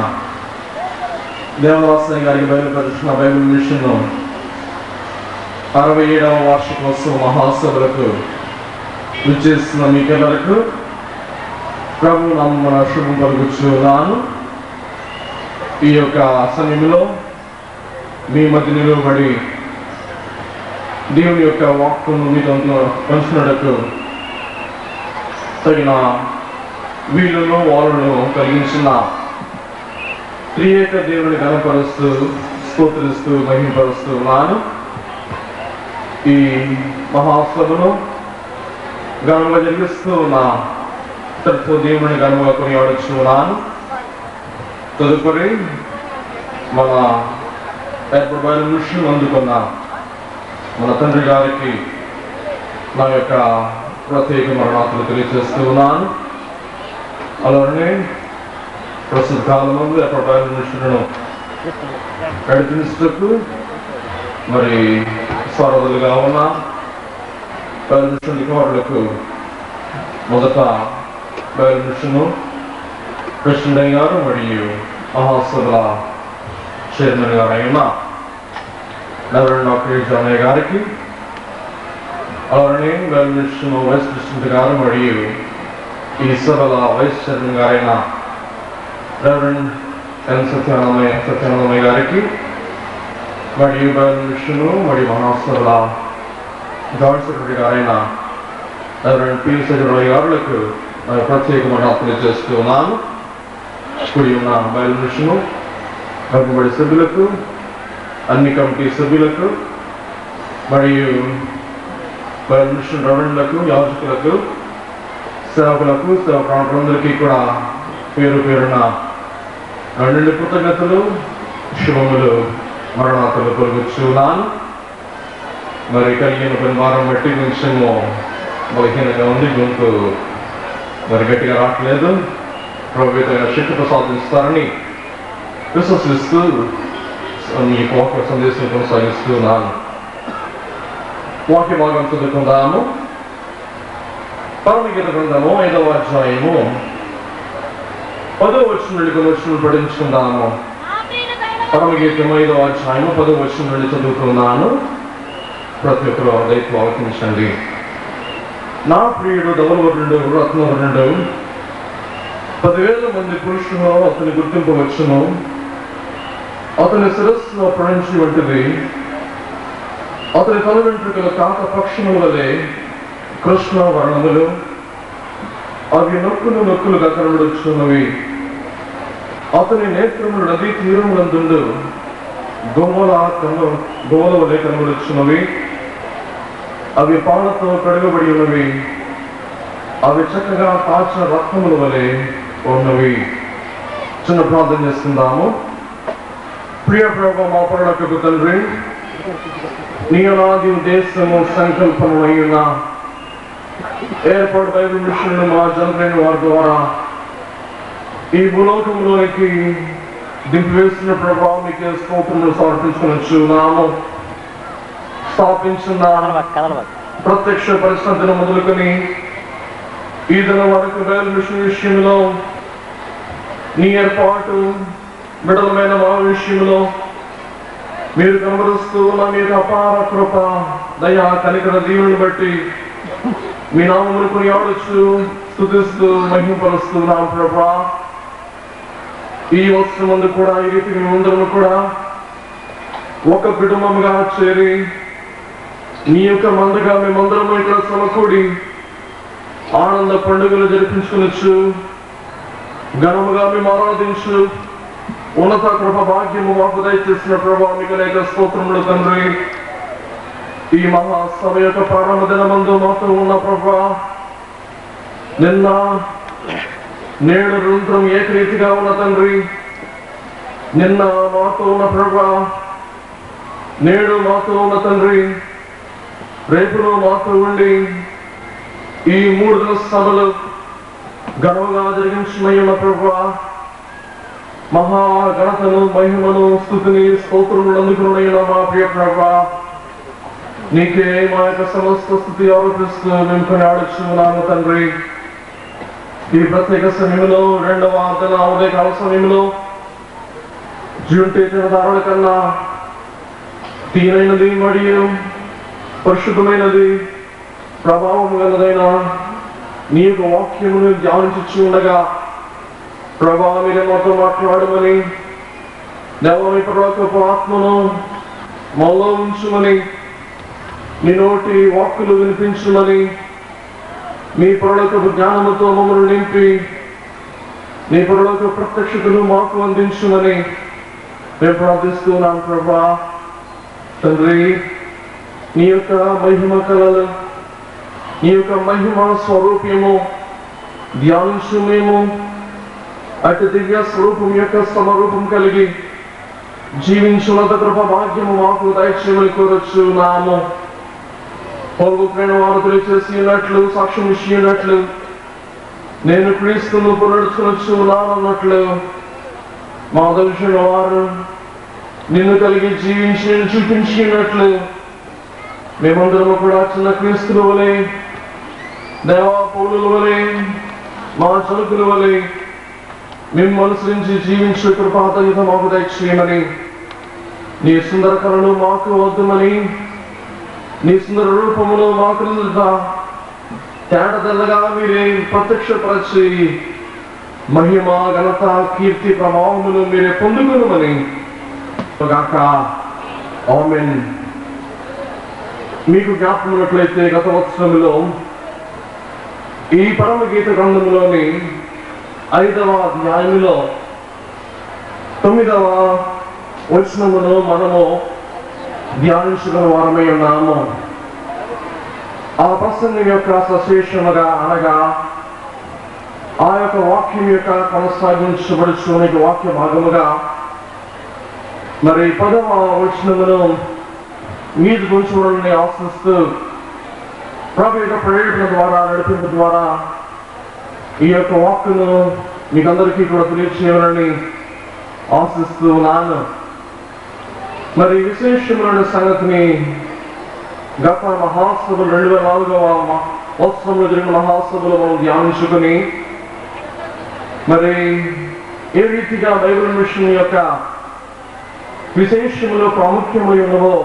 దేవదాసయ్య గారికి బయలుపరిచిన బైబిల్ మిషన్ 67వ వార్షికోత్సవ మహాసభలకు విచ్చేస్తున్న మీకెల్లరకు ప్రభు నామమున శుభం కలుగుచున్నాను. ఈ యొక్క సమయంలో మీ మధ్య నిలువబడి దేవుని యొక్క వాక్కును మీతో పంచుకున్నకు తగిన వీళ్ళను వాళ్ళను కలిగించిన త్రియేక దేవుని ఘనపరుస్తూ, స్తోత్రిస్తూ, మహిమపరుస్తూ ఉన్నాను. ఈ మహాసభను ఘనంగా జరిగిస్తూ ఉన్న దేవుని ఘనంగా కొనియాడుచు ఉన్నాను. తదుపరి మన ఏర్పడిన విషయం అందుకున్న మన తండ్రి గారికి నా యొక్క ప్రత్యేక మరణాతులు తెలియజేస్తూ ఉన్నాను. అలానే ప్రస్తుత కాలంలో ఏర్పడిన విషయాలను నడిపించటకు మరి స్వరదులుగా ఉన్న అధికారులకు మొదట బయలుమిషను కృష్ణయ్య గారు మరియు మహాసభల చైర్మన్ గారు అయిన నవీన్ గారికి, అలానే బయలుమిషను వైస్ ప్రెసిడెంట్ గారు మరియు ఈ సభల వైస్ చైర్మన్ గారైన రెవరెండ్ ఎన్ సత్యానందమయ్య గారికి, మరియు బయలుమిషను మరియు మహాసభల జాయింట్ సెక్రటరీ గారైన రెవరెండ్ పి సజరాయ్ గారులకు ప్రత్యేకమైన తెలియజేస్తూ ఉన్నాను. కూడి ఉన్న బయలుమిషను కమిటీ సభ్యులకు, అన్ని కమిటీ సభ్యులకు మరియు బయలుమిషన్ రెవరెండ్లకు, యాజకులకు, సేవకులకు, సేవకులందరికీ కూడా పేరు పేరున రెండు కృతజ్ఞతలు, శుభములు, మరణాతులు పొరుగుచున్నాను. మరి కలిగిన పరివారం బట్టి కొంచెము బలహీనంగా ఉంది, గొంతు మరి గట్టిగా రావట్లేదు. ప్రభుత్వ శక్తి ప్రసాదిస్తారని విశ్వసిస్తూ మీ వాక్య సందేశం కొనసాగిస్తున్నాను. వాక్య భాగం చదువుకుందాము. పరమగీత గ్రంథము 5వ అధ్యాయము 10వ వచనం నుండి కొన్ని వచనాలు పఠించుకుందాము. పరమగీతం 5వ అధ్యాయము 10వ వచనం నుండి చదువుతున్నాను. ప్రతి ఒక్కరు దయతో ఆలోచించండి. నా ప్రియుడు ధవలవర్ణుడు, రత్నవర్ణుడు, 10,000 మంది పురుషులు అతని గుర్తింపవచ్చును. అతని శిరస్సులో ప్రణించి వంటిది. అతని తల వెంట్రుకల కాక పక్షముల వలె కృష్ణ వర్ణములు, అవి నొక్కులుగా కనబడుచున్నవి. అతని నేత్రములు నదీ తీరములందుండు గోమల వలె కనబడుచున్నవి. అవి పాలతో కడగబడి ఉన్నవి. అవి చక్కగా కాచిన రక్తముల వలె ఉన్నవి. చిన్న ప్రార్థన చేస్తుందాము. ప్రియ ప్రభు, మా పరలోకపు తండ్రి, నీ అనాది ఉద్దేశము సంకల్పమైన ఏర్పాటు బైబిల్ మా జనరైన వారి ద్వారా ఈ భూలోకంలోనికి దింపివేసిన ప్రభావం మీకు స్తోత్రములు సమర్పించుకున్నాము. స్థాపించిన ప్రత్యక్ష పరిస్థితిని మొదలుకొని ఈ దినం వరకు బైబిల్ మిషన్ విషయంలో నీ ఏర్పాటు బిడలమైన మా విషయంలో మీరు కనబరుస్తూ ఉన్న మీరు అపార కృప, దయా, కనికర దీవులను బట్టి మీ నామమును కొనియాడొచ్చు, స్తుతిస్తూ మహిమపరుస్తున్నాం ప్రభా. ఈ వస్తువు ముందు కూడా ఈ రీతి మేమందరము కూడా ఒక కుటుంబముగా చేరి నీ యొక్క మందగా మేమందరము ఇక్కడ సమకూడి ఆనంద పండుగలు జరిపించుకునొచ్చు, ఘనముగా మేము ఆరాధించు ఉన్నత కృప భాగ్యము మాకు దయచేసిన ప్రభా మీకు అనేక స్తోత్రములు తండ్రి. ఈ మహాసభ యొక్క ప్రారంభ దినమందు మాతో ఉన్న ప్రభా, నిన్న నేడు నిరంతరం ఏకరీతిగా ఉన్న తండ్రి. నిన్న మాతో ఉన్న ప్రభా, నేడు మాతో ఉన్న తండ్రి, రేపులో మాతో ఉండి ఈ 3 దిన సభలు ఘనముగా జరిగించమయ్యున్న ప్రభా, మహా ఘనతను, మహిమను, స్తుతిని, స్తోత్రములు అందుకున్న మా ప్రియ ప్రభా, నీకే మా యొక్క సమస్త స్థితి ఆరోపిస్తూ మేము కొనియాడుచున్నాము తండ్రి. ఈ ప్రత్యేక సమయంలో 2వ దిన ఉదయకాల సమయంలో జూంటి తినదారుల కన్నా తీరైనది మరియు పరిశుద్ధమైనది, ప్రభావం గలదైన నీ యొక్క వాక్యమును ధ్యానించి ఉండగా ప్రభా మీరే మాతో మాట్లాడమని, దేవామి పరలోకపు ఆత్మను మాలో ఉంచుమని, నీ నోటి వాక్కులు వినిపించమని, మీ పరలోకపు జ్ఞానముతో మమ్మల్ని నింపి నీ పరలోక ప్రత్యక్షతను మాకు అందించుమని మేము ప్రార్థిస్తున్నాం ప్రభా. తండ్రి, నీ యొక్క మహిమ కళలు, నీ యొక్క మహిమ స్వరూప్యము ధ్యానించు మేము అటు దివ్య స్వరూపం యొక్క సమరూపం కలిగి జీవించున్నంత కృప భాగ్యము మాకు దయచేయమని కోరుచున్నాము. పొరుగుపోయిన వారు తెలియచేసినట్లు సాక్ష్యం ఇచ్చినట్లు నేను క్రీస్తును పునరుద్ధరించున్నానన్నట్లు మా దర్శన వారు నిన్ను కలిగి జీవించి చూపించినట్లు మేమందరము కూడా చిన్న క్రీస్తుల వలె దేవా పౌలుల వలె మా చలుకుల వలె మేము అనుసరించి జీవించే కృపాదయుత మాకు దయచేయమని, నీ సుందర కళను మాకు వద్దుమని, నీ సుందర రూపమును మాకు తేటదల్లగా మీరే ప్రత్యక్షపరచి మహిమ ఘనత కీర్తి ప్రభావమును మీరే పొందుకునమని గాక. ఆమేన్. మీకు జ్ఞాపకం ఉన్నట్లయితే గత వత్సరంలో ఈ పరమగీత గ్రంథంలోని 5వ అధ్యాయంలో 9వ వచనమును మనము ధ్యానించుకున్న వారమై ఉన్నాము. ఆ ప్రసంగం యొక్క సశేషముగా అనగా ఆ యొక్క వాక్యం యొక్క కొనసాగించబడుచున్న వాక్య భాగముగా మరి 10వ వచనమును మీరు చూడాలని ఆశిస్తూ ప్రభు యొక్క ప్రేరణ ద్వారా నడిపింపు ద్వారా ఈ యొక్క వాక్కును మీకందరికీ కూడా తెలియచేయాలని ఆశిస్తూ ఉన్నాను. మరి విశేషమైన సంగతిని గత మహాసభలు 2004వ సంవత్సరంలో జరిగిన మహాసభలో మనం ధ్యానించుకొని మరి ఏ రీతిగా బైబిల్ మిషన్ యొక్క విశేషములు ప్రాముఖ్యమై ఉన్నవో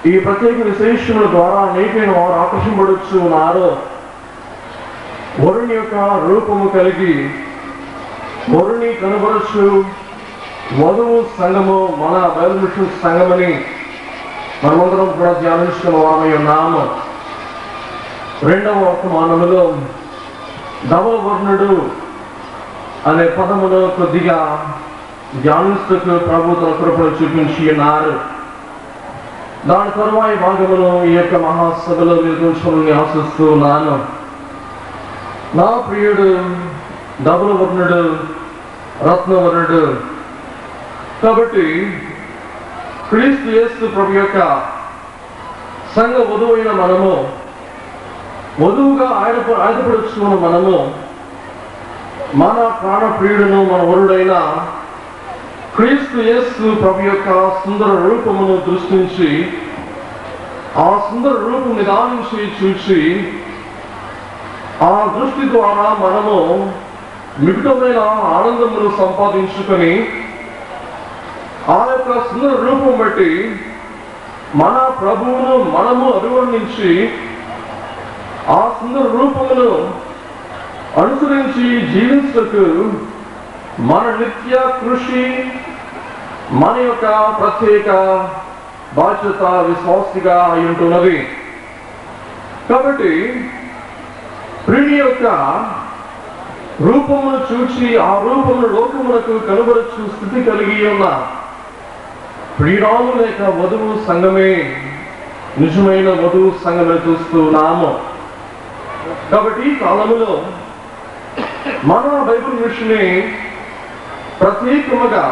ఈ ప్రత్యేక విశేషముల ద్వారా అనేకైన వారు ఆకర్షింపబడుచు ఉన్నారు. వరుణి యొక్క రూపము కలిగి వరుణి కనబరచు వధువు సంఘము మన బైబిల్ మిషన్ సంఘమని మనమందరం కూడా ధ్యానించుకున్న వారమై ఉన్నాము. 2వ వర్తమానములో ధవలవర్ణుడు అనే పదమును కొద్దిగా ధ్యానిస్తూ ప్రభు తన కృపను చూపించి ఉన్నారు. దాని తరువాయి భాగమును ఈ యొక్క మహాసభలో నిర్వహించాలని ఆశిస్తూ ఉన్నాను. నా ప్రియుడు ధవలవర్ణుడు రత్నవర్ణుడు కాబట్టి క్రీస్తు యేసు ప్రభు యొక్క సంఘ వధువైన మనము వధువుగా ఆయనపడుచుకున్న మనము మన ప్రాణ ప్రియుడును మన వరుడైన క్రీస్తు యేసు ప్రభు యొక్క సుందర రూపమును దృష్టించి ఆ సుందర రూపం నిదానించి చూసి ఆ దృష్టి ద్వారా మనము మిగుటమైన ఆనందమును సంపాదించుకొని ఆ యొక్క సుందర రూపం బట్టి మన ప్రభువును మనము అభివర్ణించి ఆ సుందర రూపమును అనుసరించి జీవించకు మన నిత్య కృషి మన యొక్క ప్రత్యేక బాధ్యత విశ్వాసిగా అయి ఉంటున్నది. కాబట్టి ప్రియుని యొక్క రూపమును చూచి ఆ రూపమును లోకమునకు కనుబరచు స్థితి కలిగి ఉన్న ప్రియురాలు లేక వధువు సంఘమే నిజమైన వధువు సంఘమే చూస్తున్నాము. కాబట్టి ఈ కాలములో మన బైబిల్ మిషన్ని ప్రత్యేకముగా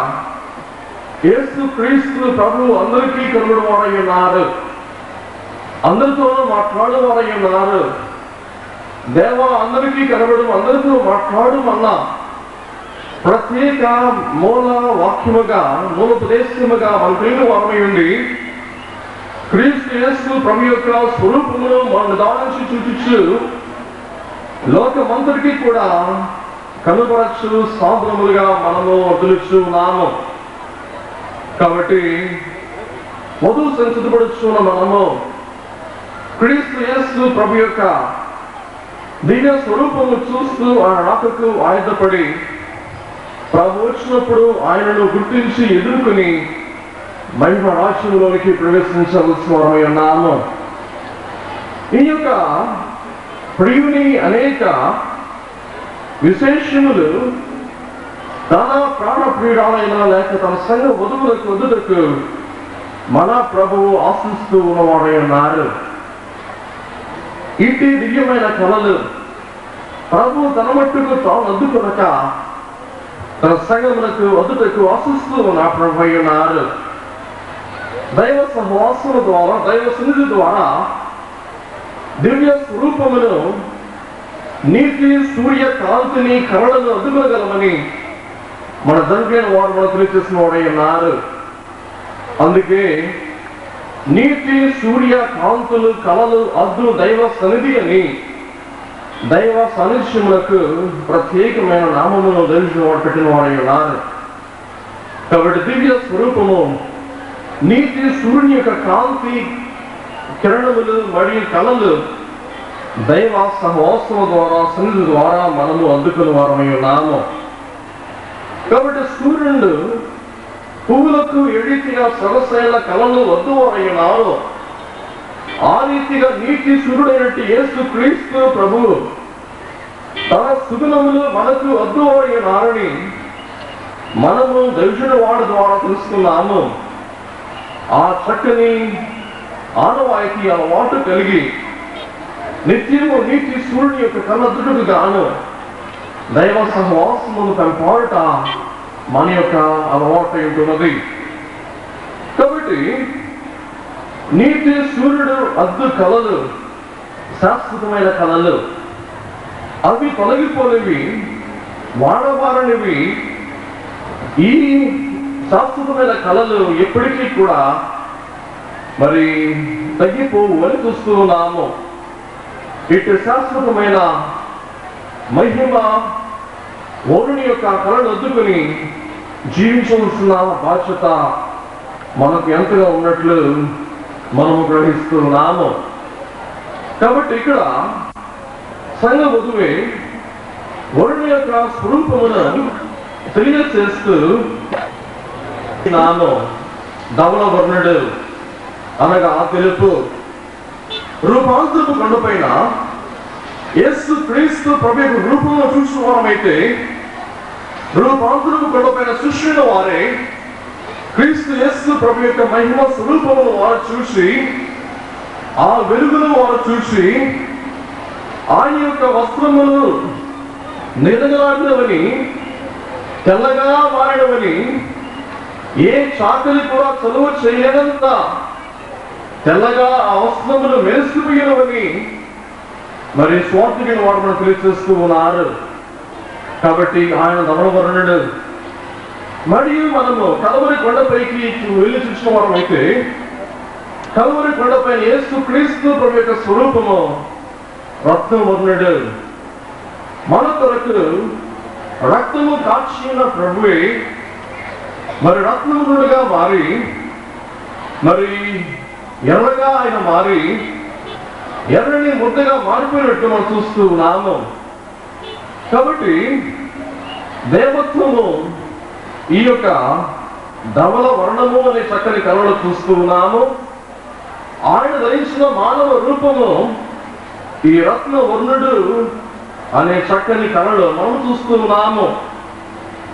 యేసు క్రీస్తు ప్రభు అందరికీ కనుగొనవారై ఉన్నారు, అందరితో మాట్లాడేవారై ఉన్నారు. దేవ అందరికీ కనబడు అందరితో మాట్లాడమన్నా ప్రత్యేక మూల వాక్యముగా మూలోపదేశముగా మన ప్రియుల వారమై ఉండి క్రీస్తు యేసు ప్రభు యొక్క స్వరూపమును మనం నిదానించి చూపించు లోకమంతటికీ కూడా కనుపరచు సాధనములుగా మనము వదులుచున్నాము. కాబట్టి వధువు సంసిద్ధపడుచున్న మనము క్రీస్తు యేసు ప్రభు యొక్క దివ్య స్వరూపము చూస్తూ ఆయన రాకకు ఆయుధపడి ప్రభు వచ్చినప్పుడు ఆయనను గుర్తించి ఎదుర్కొని మహిమ రాజ్యంలోనికి ప్రవేశించవలసిన వారమై ఉన్నాము. ఈ యొక్క ప్రియుని అనేక విశేషములు తన ప్రాణ ప్రియురాలైన లేక తన సంఘ వధువులకు వదుటకు మన ప్రభువు ఆశిస్తూ ఉన్నవాడై ఉన్నారు. ఇంటి దివ్యమైన కళలు ప్రభు తన మట్టుకు తాను అందుకునక తన సంఘమునకు వదుటకు ఆశిస్తూ నా ప్రభు ఉన్నారు. దైవ సహవాసముల ద్వారా, దైవ సన్నిధి ద్వారా దివ్య స్వరూపమును, నీతి సూర్య కాంతిని, కళలను అందుకోగలమని మన తండ్రైన వారు మనకు తెలియచేసిన వాడై ఉన్నారు. అందుకే నీతి సూర్య కాంతులు, కళలు అద్దు దైవ సన్నిధి అని దైవ సాన్నిధ్యములకు ప్రత్యేకమైన నామమును తెలిసిన వాడు పెట్టిన వాడై ఉన్నారు. కాబట్టి దివ్య స్వరూపము, నీతి సూర్యుని యొక్క కాంతి, కిరణములు మరియు కళలు దైవ సహవాసము ద్వారా, సన్నిధి ద్వారా మనము అందుకుని వారమై ఉన్నాము. కాబట్టి సూర్యుడు పువ్వులకు ఏ రీతిగా సొగసైన కళలు వద్దువారై ఉన్నారు, ఆ రీతిగా నీతి సూర్యుడైనట్టు యేసు క్రీస్తు ప్రభువు తన సుగుణములు మనకు వద్దువారై ఉన్నారని మనము దైవజనుడి వాడి ద్వారా తెలుసుకున్నాము. ఆ చక్కని ఆనవాయితీ అలవాటు కలిగి నిత్యము నీతి సూర్యుని యొక్క కళ్ళదుడుకు గాను దైవ సహవాసమును పెంపాడుట మన యొక్క అలవాటు ఉంటున్నది. కాబట్టి నీతి సూర్యుడు అద్దు కళలు శాశ్వతమైన కళలు, అవి తొలగిపోనివి, వాడబారనివి. ఈ శాశ్వతమైన కళలు ఎప్పటికీ కూడా మరి తగ్గిపోవు అని చూస్తూ ఉన్నాము. ఇటు శాశ్వతమైన మహిమ వరుని యొక్క కళను వద్దుకుని జీవించవలసిన బాధ్యత మనకు ఎంతగా ఉన్నట్లు మనము గ్రహిస్తున్నాము. కాబట్టి ఇక్కడ సంఘ వధువే వరుని యొక్క స్వరూపమును తెలియచేస్తూ నాను ధవల వర్ణుడు అనగా తెలుపు రూపాంతరపు కొండపైన యేసు క్రీస్తు ప్రభు యొక్క రూపంలో చూసిన వారమైతే, రూపాంతరపు కొండపైన సృష్టిన వారే క్రీస్తు యేసు ప్రభు యొక్క మహిమ స్వరూపమును వారు చూసి, ఆ వెలుగును వారు చూసి, ఆయన యొక్క వస్త్రములు నిలగలాడినవని, తెల్లగా మారినవని, ఏ చాకలి కూడా చలువ చేయనంత తెల్లగా ఆ వస్త్రములు మెరిసిపోయినవని మరి స్వార్థుడిని వాడు మనం తెలియచేస్తూ ఉన్నారు. కాబట్టి ఆయన ధవళవర్ణుడు. మరియు మనము కలవరి కొండపైకి వెళ్ళి చూసిన వారం అయితే, కలవరి కొండపైన యేసు క్రీస్తు ప్రభు యొక్క స్వరూపము రత్నవర్ణుడు. మన కొరకు రక్తము కాచిన ప్రభువే మరి రత్నవర్ణుడుగా మారి, మరి ఎర్రగా ఆయన మారి, ఎర్రని ముద్దగా మారిపోయినట్టు మనం చూస్తూ ఉన్నాము. కాబట్టి దేవత్వము ఈ యొక్క ధవల వర్ణము అనే చక్కని కళలు చూస్తూ ఉన్నాము. ఆయన ధరించిన మానవ రూపము ఈ రత్న వర్ణుడు అనే చక్కని కళలు మనం చూస్తూ ఉన్నాము.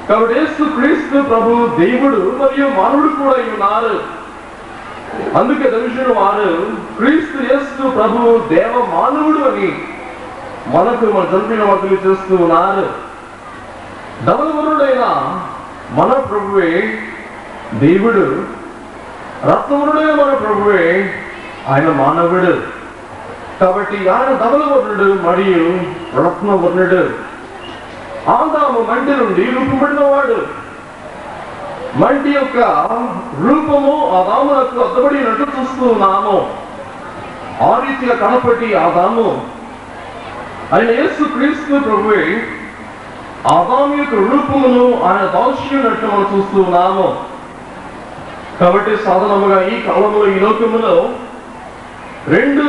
కాబట్టి యేసు క్రీస్తు ప్రభు దేవుడు మరియు మానవుడు కూడా ఉన్నారు. అందుకే దర్శనుడు వారు క్రీస్తు యేసు ప్రభు దేవ మానవుడు అని మనకు మన జన్మిన వార్తలు చేస్తూ ఉన్నారు. ధవలవరుడైన మన ప్రభువే దేవుడు, రత్నవరుడైన మన ప్రభువే ఆయన మానవుడు. కాబట్టి ఆయన ధవలవర్ణుడు మరియు రత్నవర్ణుడు. ఆదాము మంటి నుండి రూపబడిన వాడు. మంటి యొక్క రూపము ఆదామునకు అద్దబడినట్టు చూస్తూ ఉన్నాము. ఆ రీతిగా కనపడి ఆదాము ఆయన యేసు క్రీస్తు ప్రభువే ఆదాము యొక్క రూపమును ఆయన దాల్చినట్టు మనం చూస్తూ ఉన్నాము. కాబట్టి సాధారణంగా ఈ కాలంలో ఈ లోకములో రెండు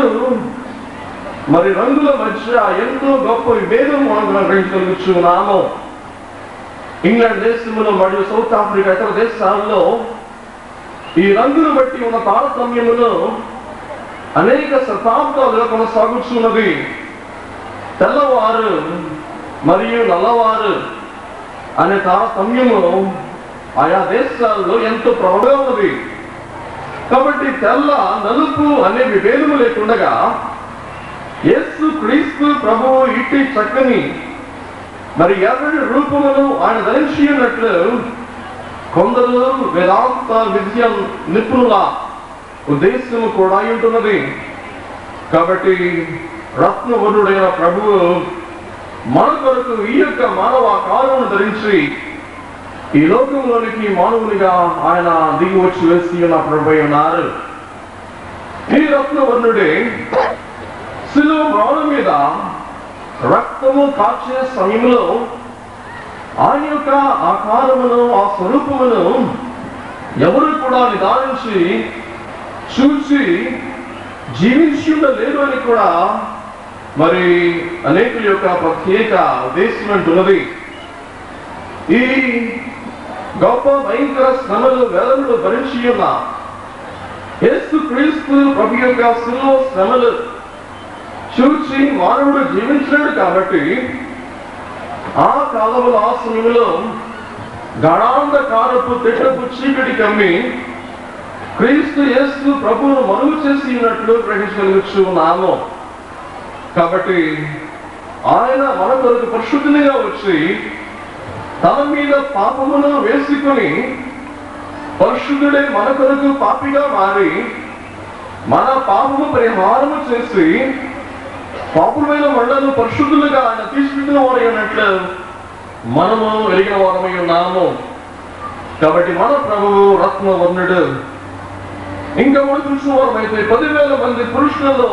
మరి రంగుల మధ్య ఎంతో గొప్ప విభేదం మనం గ్రహించగలుగుతున్నాము. ఇంగ్లాండ్ దేశంలో మరియు సౌత్ ఆఫ్రికా ఇతర దేశాల్లో ఈ రంగును బట్టి ఉన్న తారతమ్యమును అనేక శతాబ్దాలుగా కొనసాగుతున్నది. తెల్లవారు మరియు నల్లవారు అనే తారతమ్యము ఆయా దేశాల్లో ఎంతో ప్రబలంగా ఉన్నది. కాబట్టి తెల్ల నలుపు అనే విభేదము లేకుండగా యేసు క్రీస్తు ప్రభువు ఇట్టి చక్కని మరి ఎర్రటి రూపమును ఆయన ధరించి ఉన్నట్లు కొందరు వేదాంత విద్య నిపుణుల ఉద్దేశము కూడా ఉంటున్నది. కాబట్టి రత్నవరుడైన ప్రభువు మన కొరకు ఈ యొక్క మానవ ఆకారమును ధరించి ఈ లోకంలోనికి మానవునిగా ఆయన దిగి వచ్చి వేసి ఉన్న ప్రభు ఉన్నారు. ఈ రత్నవర్ణుడే శిలువ మ్రాణు మీద రక్తము కాచే సమయంలో ఆయన యొక్క ఆకారమును ఆ స్వరూపమును ఎవరు కూడా నిదానించి చూసి జీవించి ఉండలేరు అని కూడా మరి అనేకుల యొక్క ప్రత్యేక ఉద్దేశం అంటున్నది. ఈ గొప్ప భయంకర శ్రమలు వేదనలు భరించి ఉన్న యేసు క్రీస్తు ప్రభు యొక్క శిలువ శ్రమలు చూచి మానవుడు జీవించలేడు. కాబట్టి ఆ కాలంలో ఆ సమయంలో గణాంధకారపు తిట్టపు చీకటి కమ్మి క్రీస్తు యేసు ప్రభువును మరుగు చేసి ఉన్నట్లు గ్రహించగలుగుతూ ఉన్నాము. కాబట్టి ఆయన మన కొరకు పరిశుద్ధునిగా వచ్చి తన మీద పాపమును వేసుకొని పరిశుద్ధుడే మన కొరకు పాపిగా మారి మన పాపము పరిహారము చేసి పాపులమైన మండలను పరిశుద్ధులుగా ఆయన తీసుకుంటున్న వారై ఉన్నట్లు మనము వెలిగిన వారమై ఉన్నాము. కాబట్టి మన ప్రభువు రత్నవర్ణుడు. ఇంకా మనం చూసిన వారమైతే 10,000 మంది పురుషులలో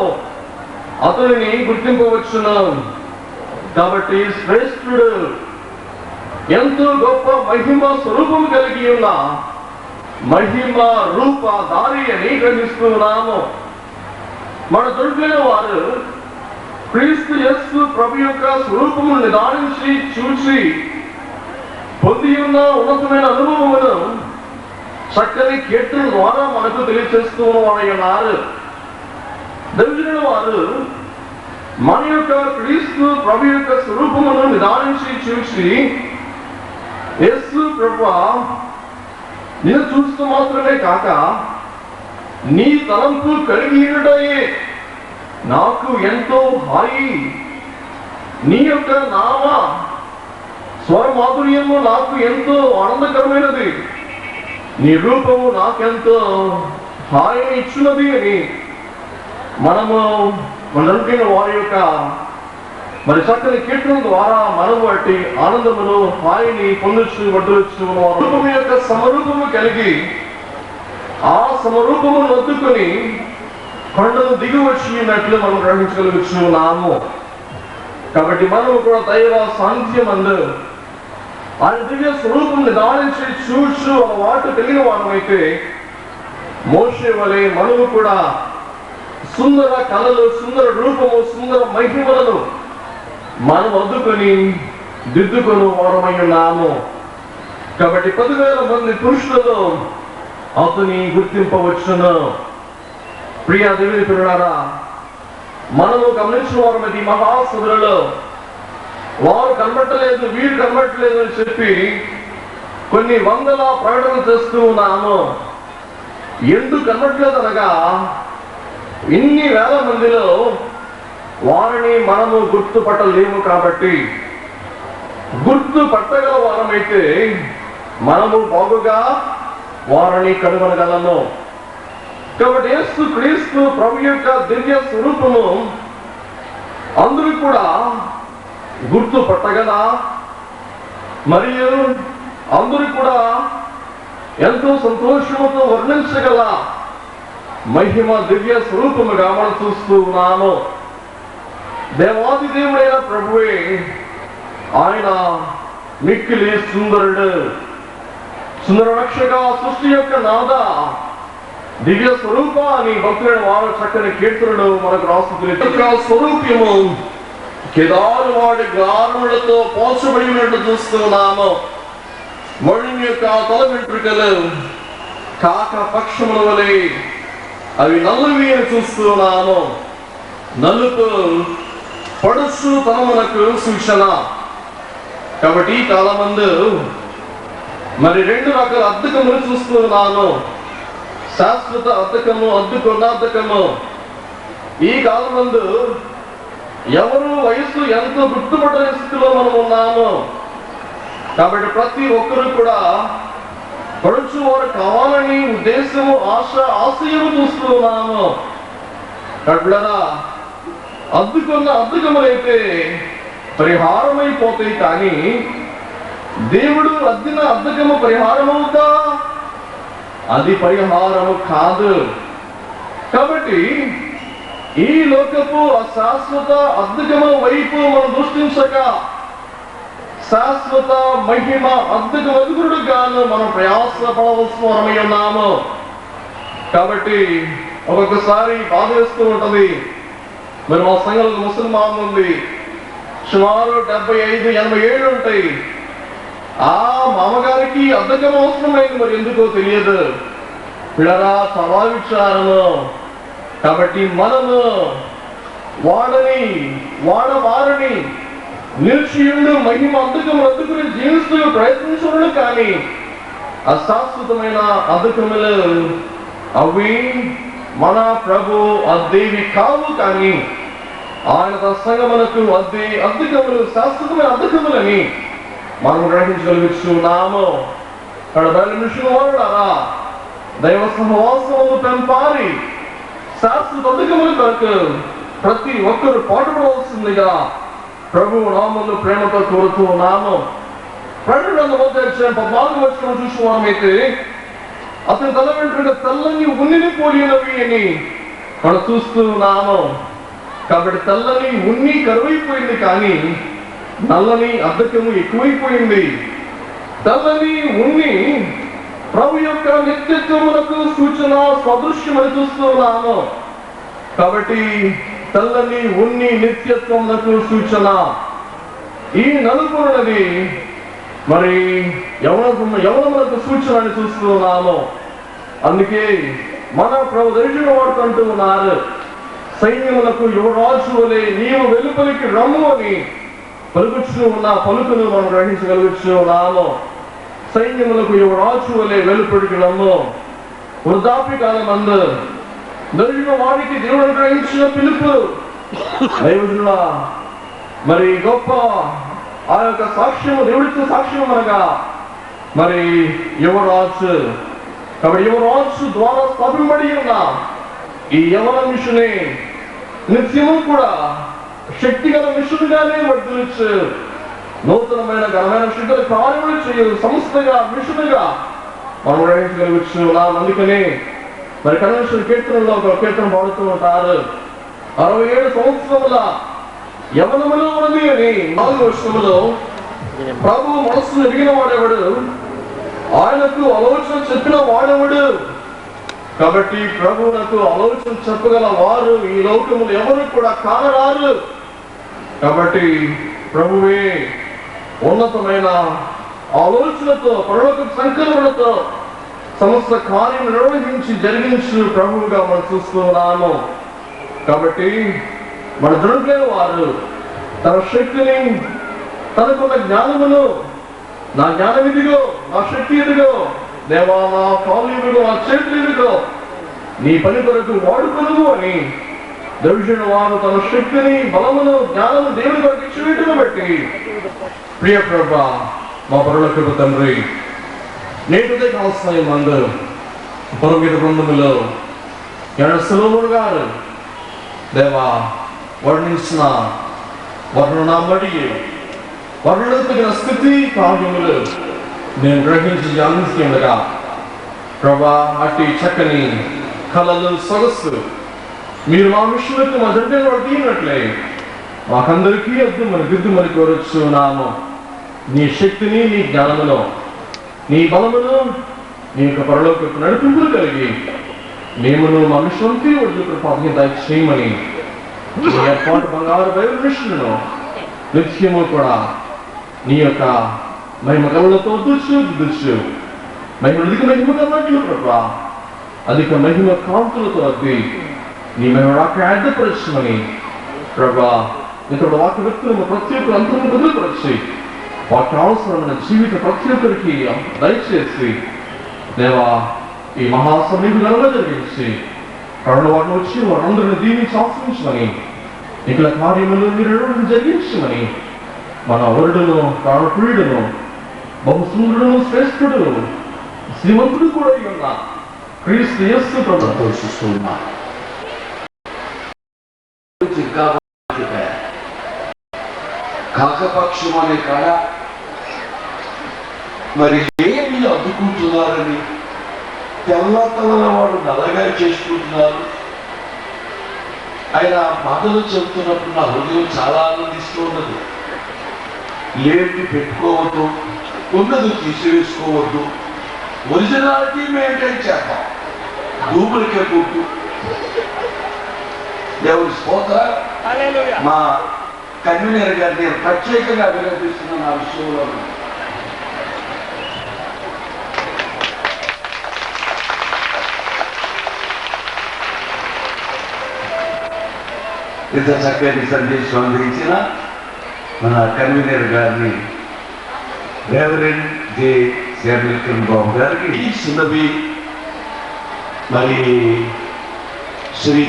అతనిని గుర్తింపవచ్చును. కాబట్టి శ్రేష్ఠుడు, ఎంతో గొప్ప మహిమ స్వరూపం కలిగి ఉన్న మహిమ రూపధారి అని గ్రహిస్తున్నాము. మన దొరికిన వారు క్రీస్తు యేసు ప్రభు యొక్క స్వరూపము నిదానించి చూసి పొంది ఉన్న ఉన్నతమైన అనుభవమును చక్కని కీర్తన ద్వారా మనకు తెలియజేస్తూ ఉన్నారు. దర్శన వారు మన యొక్క క్రీస్తు ప్రభు యొక్క స్వరూపమును నిదానించి చూసి యేసు ప్రభువా, నేను చూస్తూ మాత్రమే కాక నీ తలంపు కలిగి ఉండటయే నాకు ఎంతో హాయి. నీ యొక్క నామ స్వర మాధుర్యము నాకు ఎంతో ఆనందకరమైనది. నీ రూపము నాకెంతో హాయిని ఇచ్చున్నది అని మనము మన వారి యొక్క మరి చక్కని కీర్తన ద్వారా మనము బట్టి ఆనందమును హాయిని పొందొచ్చు వడ్డొచ్చు. రూపము యొక్క సమరూపము కలిగి ఆ సమరూపమును వద్దుకొని కొండను దిగి వచ్చినట్లు మనం గ్రహించగలుగుతున్నాము. కాబట్టి మనము కూడా దైవ సాన్నిధ్యమందు ఆయన దివ్య స్వరూపం నిదానించి చూచు అలవాటు కలిగిన వారమైతే మోషే వలె మనము కూడా సుందర కళలు, సుందర రూపము, సుందర మహిమలను మనం వద్దుకొని దిద్దుకొని వారమై ఉన్నాము. కాబట్టి 10,000 మంది పురుషులలో అతని గుర్తింపవచ్చును. ప్రియ దేవుని పిల్లలారా, మనము గమనించిన వారమైతే మహాసభలలో వారు కనబట్టలేదు, వీరు కనబట్టలేదు అని చెప్పి కొన్ని వందల ప్రకటనలు చేస్తూ ఉన్నాము. ఎందుకు కనబట్టలేదు అనగా ఇన్ని వేల మందిలో వారిని మనము గుర్తుపట్టలేము. కాబట్టి గుర్తుపట్టగల వారమైతే మనము బాగుగా వారిని కనుగొనగలము. కాబట్టి యేసు క్రీస్తు ప్రభు యొక్క దివ్య స్వరూపము అందరూ కూడా గుర్తుపట్టగల మరియు అందరూ కూడా ఎంతో సంతోషముతో వర్ణించగల మహిమ దివ్య స్వరూపముగా మనం చూస్తూ ఉన్నాము. దేవాది దేవుడైన ప్రభువే ఆయన మిక్కిలి సుందరుడు, సుందర రక్షక, సృష్టి యొక్క నాద, దివ్య స్వరూప అని భక్తులైన వారు చక్కని కీర్తనలు మనకు రాస్తున్న స్వరూప్యము కేదారు వాడి గారములతో పోల్చబడి ఉన్నట్టు చూస్తున్నాము. మణి యొక్క తల వెంట్రుకలు కాక పక్షముల వలె అవి నల్లవి అని చూస్తున్నాము. నలుపు పడుచు తనమునకు సూచన. కాబట్టి ఈ కాలమందు మరి 2 రకాల అద్దకములు చూస్తున్నాను. శాశ్వత అద్దకము, అద్దుకున్న అద్దకము. ఈ కాలమందు ఎవరు వయసు ఎంత గుర్తుపట్టని స్థితిలో మనం ఉన్నాము. కాబట్టి ప్రతి ఒక్కరు కూడా పడుచు వారు కావాలని ఉద్దేశము, ఆశ, ఆశయము చూస్తూ ఉన్నాము. అట్లనా అద్దుకున్న అద్దుకములైతే పరిహారమైపోతాయి, కానీ దేవుడు అద్దిన అద్దుకము పరిహారమవుతా? అది పరిహారము కాదు. కాబట్టి ఈ లోకపు అశాశ్వత అద్దుకము వైపు మనం దృష్టించక శాశ్వత మహిమ అద్దుకు ఎదుగుడు గాను మనం ప్రయాసపడవలసినమై ఉన్నాము. కాబట్టి ఒక్కొక్కసారి బాధ వేస్తూ ఉంటది. మరి మా సంఘంలో ముసల్మాన్ ఉంది, సుమారు 75-80 ఏళ్ళు ఉంటాయి. ఆ మామగారికి అద్దకం అవసరమైంది, మరి ఎందుకో తెలియదు. పిల్లరా సమావిచారము. కాబట్టి మనము వాడవారిని నిలిచియుండు మహిమ అద్దకము అద్దుకుని జీవిస్తూ ప్రయత్నించడు, కానీ అశాశ్వతమైన అద్దకములు అవి మన ప్రభు అద్దేవి కావు. కానీ ఆయన సంగములకు అద్దకములు శాశ్వతమైన అద్దకములని మనం గ్రహించగలుగుతున్నాము. అక్కడ బయలు మిషన్ వారుడారా, దైవ సహవాసములు పెంపాలి. శాశ్వత అద్దకముల కొరకు ప్రతి ఒక్కరు పాటుపడవలసిందిగా ప్రభు నామములు ప్రేమతో కోరుతూ ఉన్నాము. ప్రకటన 14 చూసి మనమైతే అతని తల వెంట్రుక తెల్లని ఉన్నిని పోలినవి అని మనం చూస్తూ ఉన్నాము. కాబట్టి తెల్లని ఉన్ని కరువైపోయింది, కానీ నల్లని అద్దకము ఎక్కువైపోయింది. తెల్లని ఉన్ని ప్రభు యొక్క నిత్యత్వములకు సూచన, సదృశ్యమని చూస్తూ ఉన్నాము. కాబట్టి తెల్లని ఉన్ని నిత్యత్వములకు సూచన. ఈ నలుపున్నది మరి యవనములకు సూచన అని చూస్తూ ఉన్నాము. అందుకే మన ప్రభు దర్శన వాడుతుంటూ ఉన్నారు, సైన్యములకు యువరాజు వలె నీవు వెలుపలికి రమ్ము అని పలుకుచూ ఉన్న పలుకును మనం గ్రహించగలుగుతూ ఉన్నాము. సైన్యములకు యువరాజు వలె వెలుపలికి రమ్ము. వృద్ధాప్య కాలమందు దొరికిన వారికి దేవుడు గ్రహించిన పిలుపు. దైవజనుల మరి గొప్ప ఆ యొక్క సాక్ష్యము, దేవుడితో సాక్ష్యం అనగా మరి యువరాజు. కాబట్టి యువరాజు ద్వారా స్థాపింపబడి ఉన్న ఈ యవన మిషనే నిత్యము కూడా శక్తిగల మిషన్గానే వర్ధిల్చు, నూతనమైన ఘనమైన శక్తుల కార్యములు చేయు సంస్థగా, మిషన్గా మనం గ్రహించగలుగుతున్నాం. అందుకనే మరి కన్వెన్షన్ కీర్తనలో ఒక కీర్తన పాడుతూ ఉంటారు, 67 సంవత్సరముల యవనములో ఉన్నది అని. 4వ వచనములో ప్రభు మనస్సును ఎరిగిన వాడెవడు, ఆయనకు ఆలోచన చెప్పిన వాడెవడు. కాబట్టి ప్రభువునకు ఆలోచన చెప్పగల వారు ఈ లోకములు ఎవరు కూడా కానరారు. కాబట్టి ప్రభువే ఉన్నతమైన ఆలోచనతో, పరలోక సంకల్పనతో సమస్త కార్యం నిర్వహించి జరిగించు ప్రభువుగా మనం చూస్తున్నాము. కాబట్టి మన దృఢమైన వారు తన శక్తిని, తనకున్న జ్ఞానమును, నా జ్ఞానం ఇదిగో, నా శక్తి ఇదిగో, దేవా నా కాలు ఇదిగో, నా చేతులు ఇదిగో, నీ పని కొరకు వాడుకొను అని దర్శన వారు తన శక్తిని, బలమును, జ్ఞానము దేవుని కొరకు ఇచ్చివేయటం బట్టి ప్రియ ప్రభా మా పరలోకపు తండ్రి, నేటిదే కావలసిన మందు పరగీత బృందములో సొలొమోను గారు దేవా వర్ణించిన వర్ణనామడి వర్ణించిన స్థితి కార్యములు నేను గ్రహించి ధ్యానిస్తుండగా ప్రభా అట్టి చక్కని కళలు, సొగస్సు మీరు మా మిషన్లకు మా జంటను పడుతున్నట్లే మాకందరికీ దిద్దుమని కోరుచున్నాము. నీ శక్తిని, నీ జ్ఞానమును, నీ బలమును, నీ యొక్క పరలోకపు నడిపింపులు కలిగి మేమును మా మిషన్కి వడ్లు దయచేయమని నీ ఏర్పాటు బంగారు బైబిల్ మిషన్ను నిత్యము కూడా నీ యొక్క మహిమ కళలతో దుచ్చు మహిమ కన్నట్లు ప్రభా, అధిక మహిమ కాంతులతో అద్ది నీ మహిమ అర్థపరచమని ప్రభా, ఇతడు వాక్య వ్యక్తులను ప్రతి ఒక్కరు అంతరం బదులుపరిచి వాటి అవసరమైన జీవిత ప్రతి ఒక్కరికి దయచేసి దేవా ఈ మహాసమీపంలో జరిగించి కరుణ వాటిని వచ్చి వారందరిని దీవించి ఆశ్రయించమని ఇక్కడ కార్యములు మీరు జరిగించమని మన వరుడును ప్రాణప్రియుడును బహుసుందరుడును శ్రేష్ఠుడు శ్రీమంతుడు కూడా ఉన్న క్రీస్తు యేసు ప్రభువును పోషిస్తున్నా. కాకపక్షం అనే కాడ మరి ఏమి అద్దుకుంటున్నారని తెల్ల తల వాడు నల్లగా చేసుకుంటున్నారు. ఆయన మాటలు చెబుతున్నప్పుడు నా హృదయం చాలా ఆనందిస్తూ ఉన్నది. లేని పెట్టుకోవద్దు, ఉన్నది తీసివేసుకోవద్దు, ఒరిజినాలిటీ మెయింటైన్ చేద్దాం, డూప్లికేట్ కొట్టు. దేవుడి స్తోత్ర. మా కన్వీనర్ గారు నేను ప్రత్యేకంగా అభినందిస్తున్నాను ఆ విషయంలో. ఇంత చక్కని సందేశం అందించిన మన కన్వీనర్ గారిని రెవరెండ్ జె శామ్యూల్ బాబు గారికి చిన్నవి మరి శ్రీ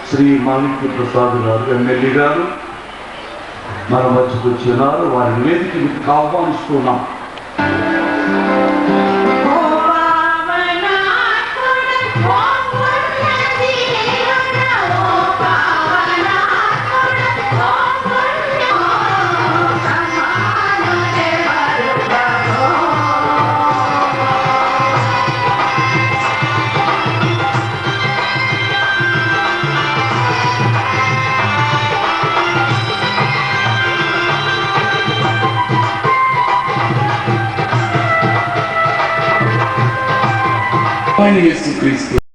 శ్రీ మాణిక్య ప్రసాద్ గారు ఎమ్మెల్యే గారు మన మధ్యకు వచ్చినారు. వారి వేదికకి ఆహ్వానిస్తున్నాం. యేసుక్రీస్తు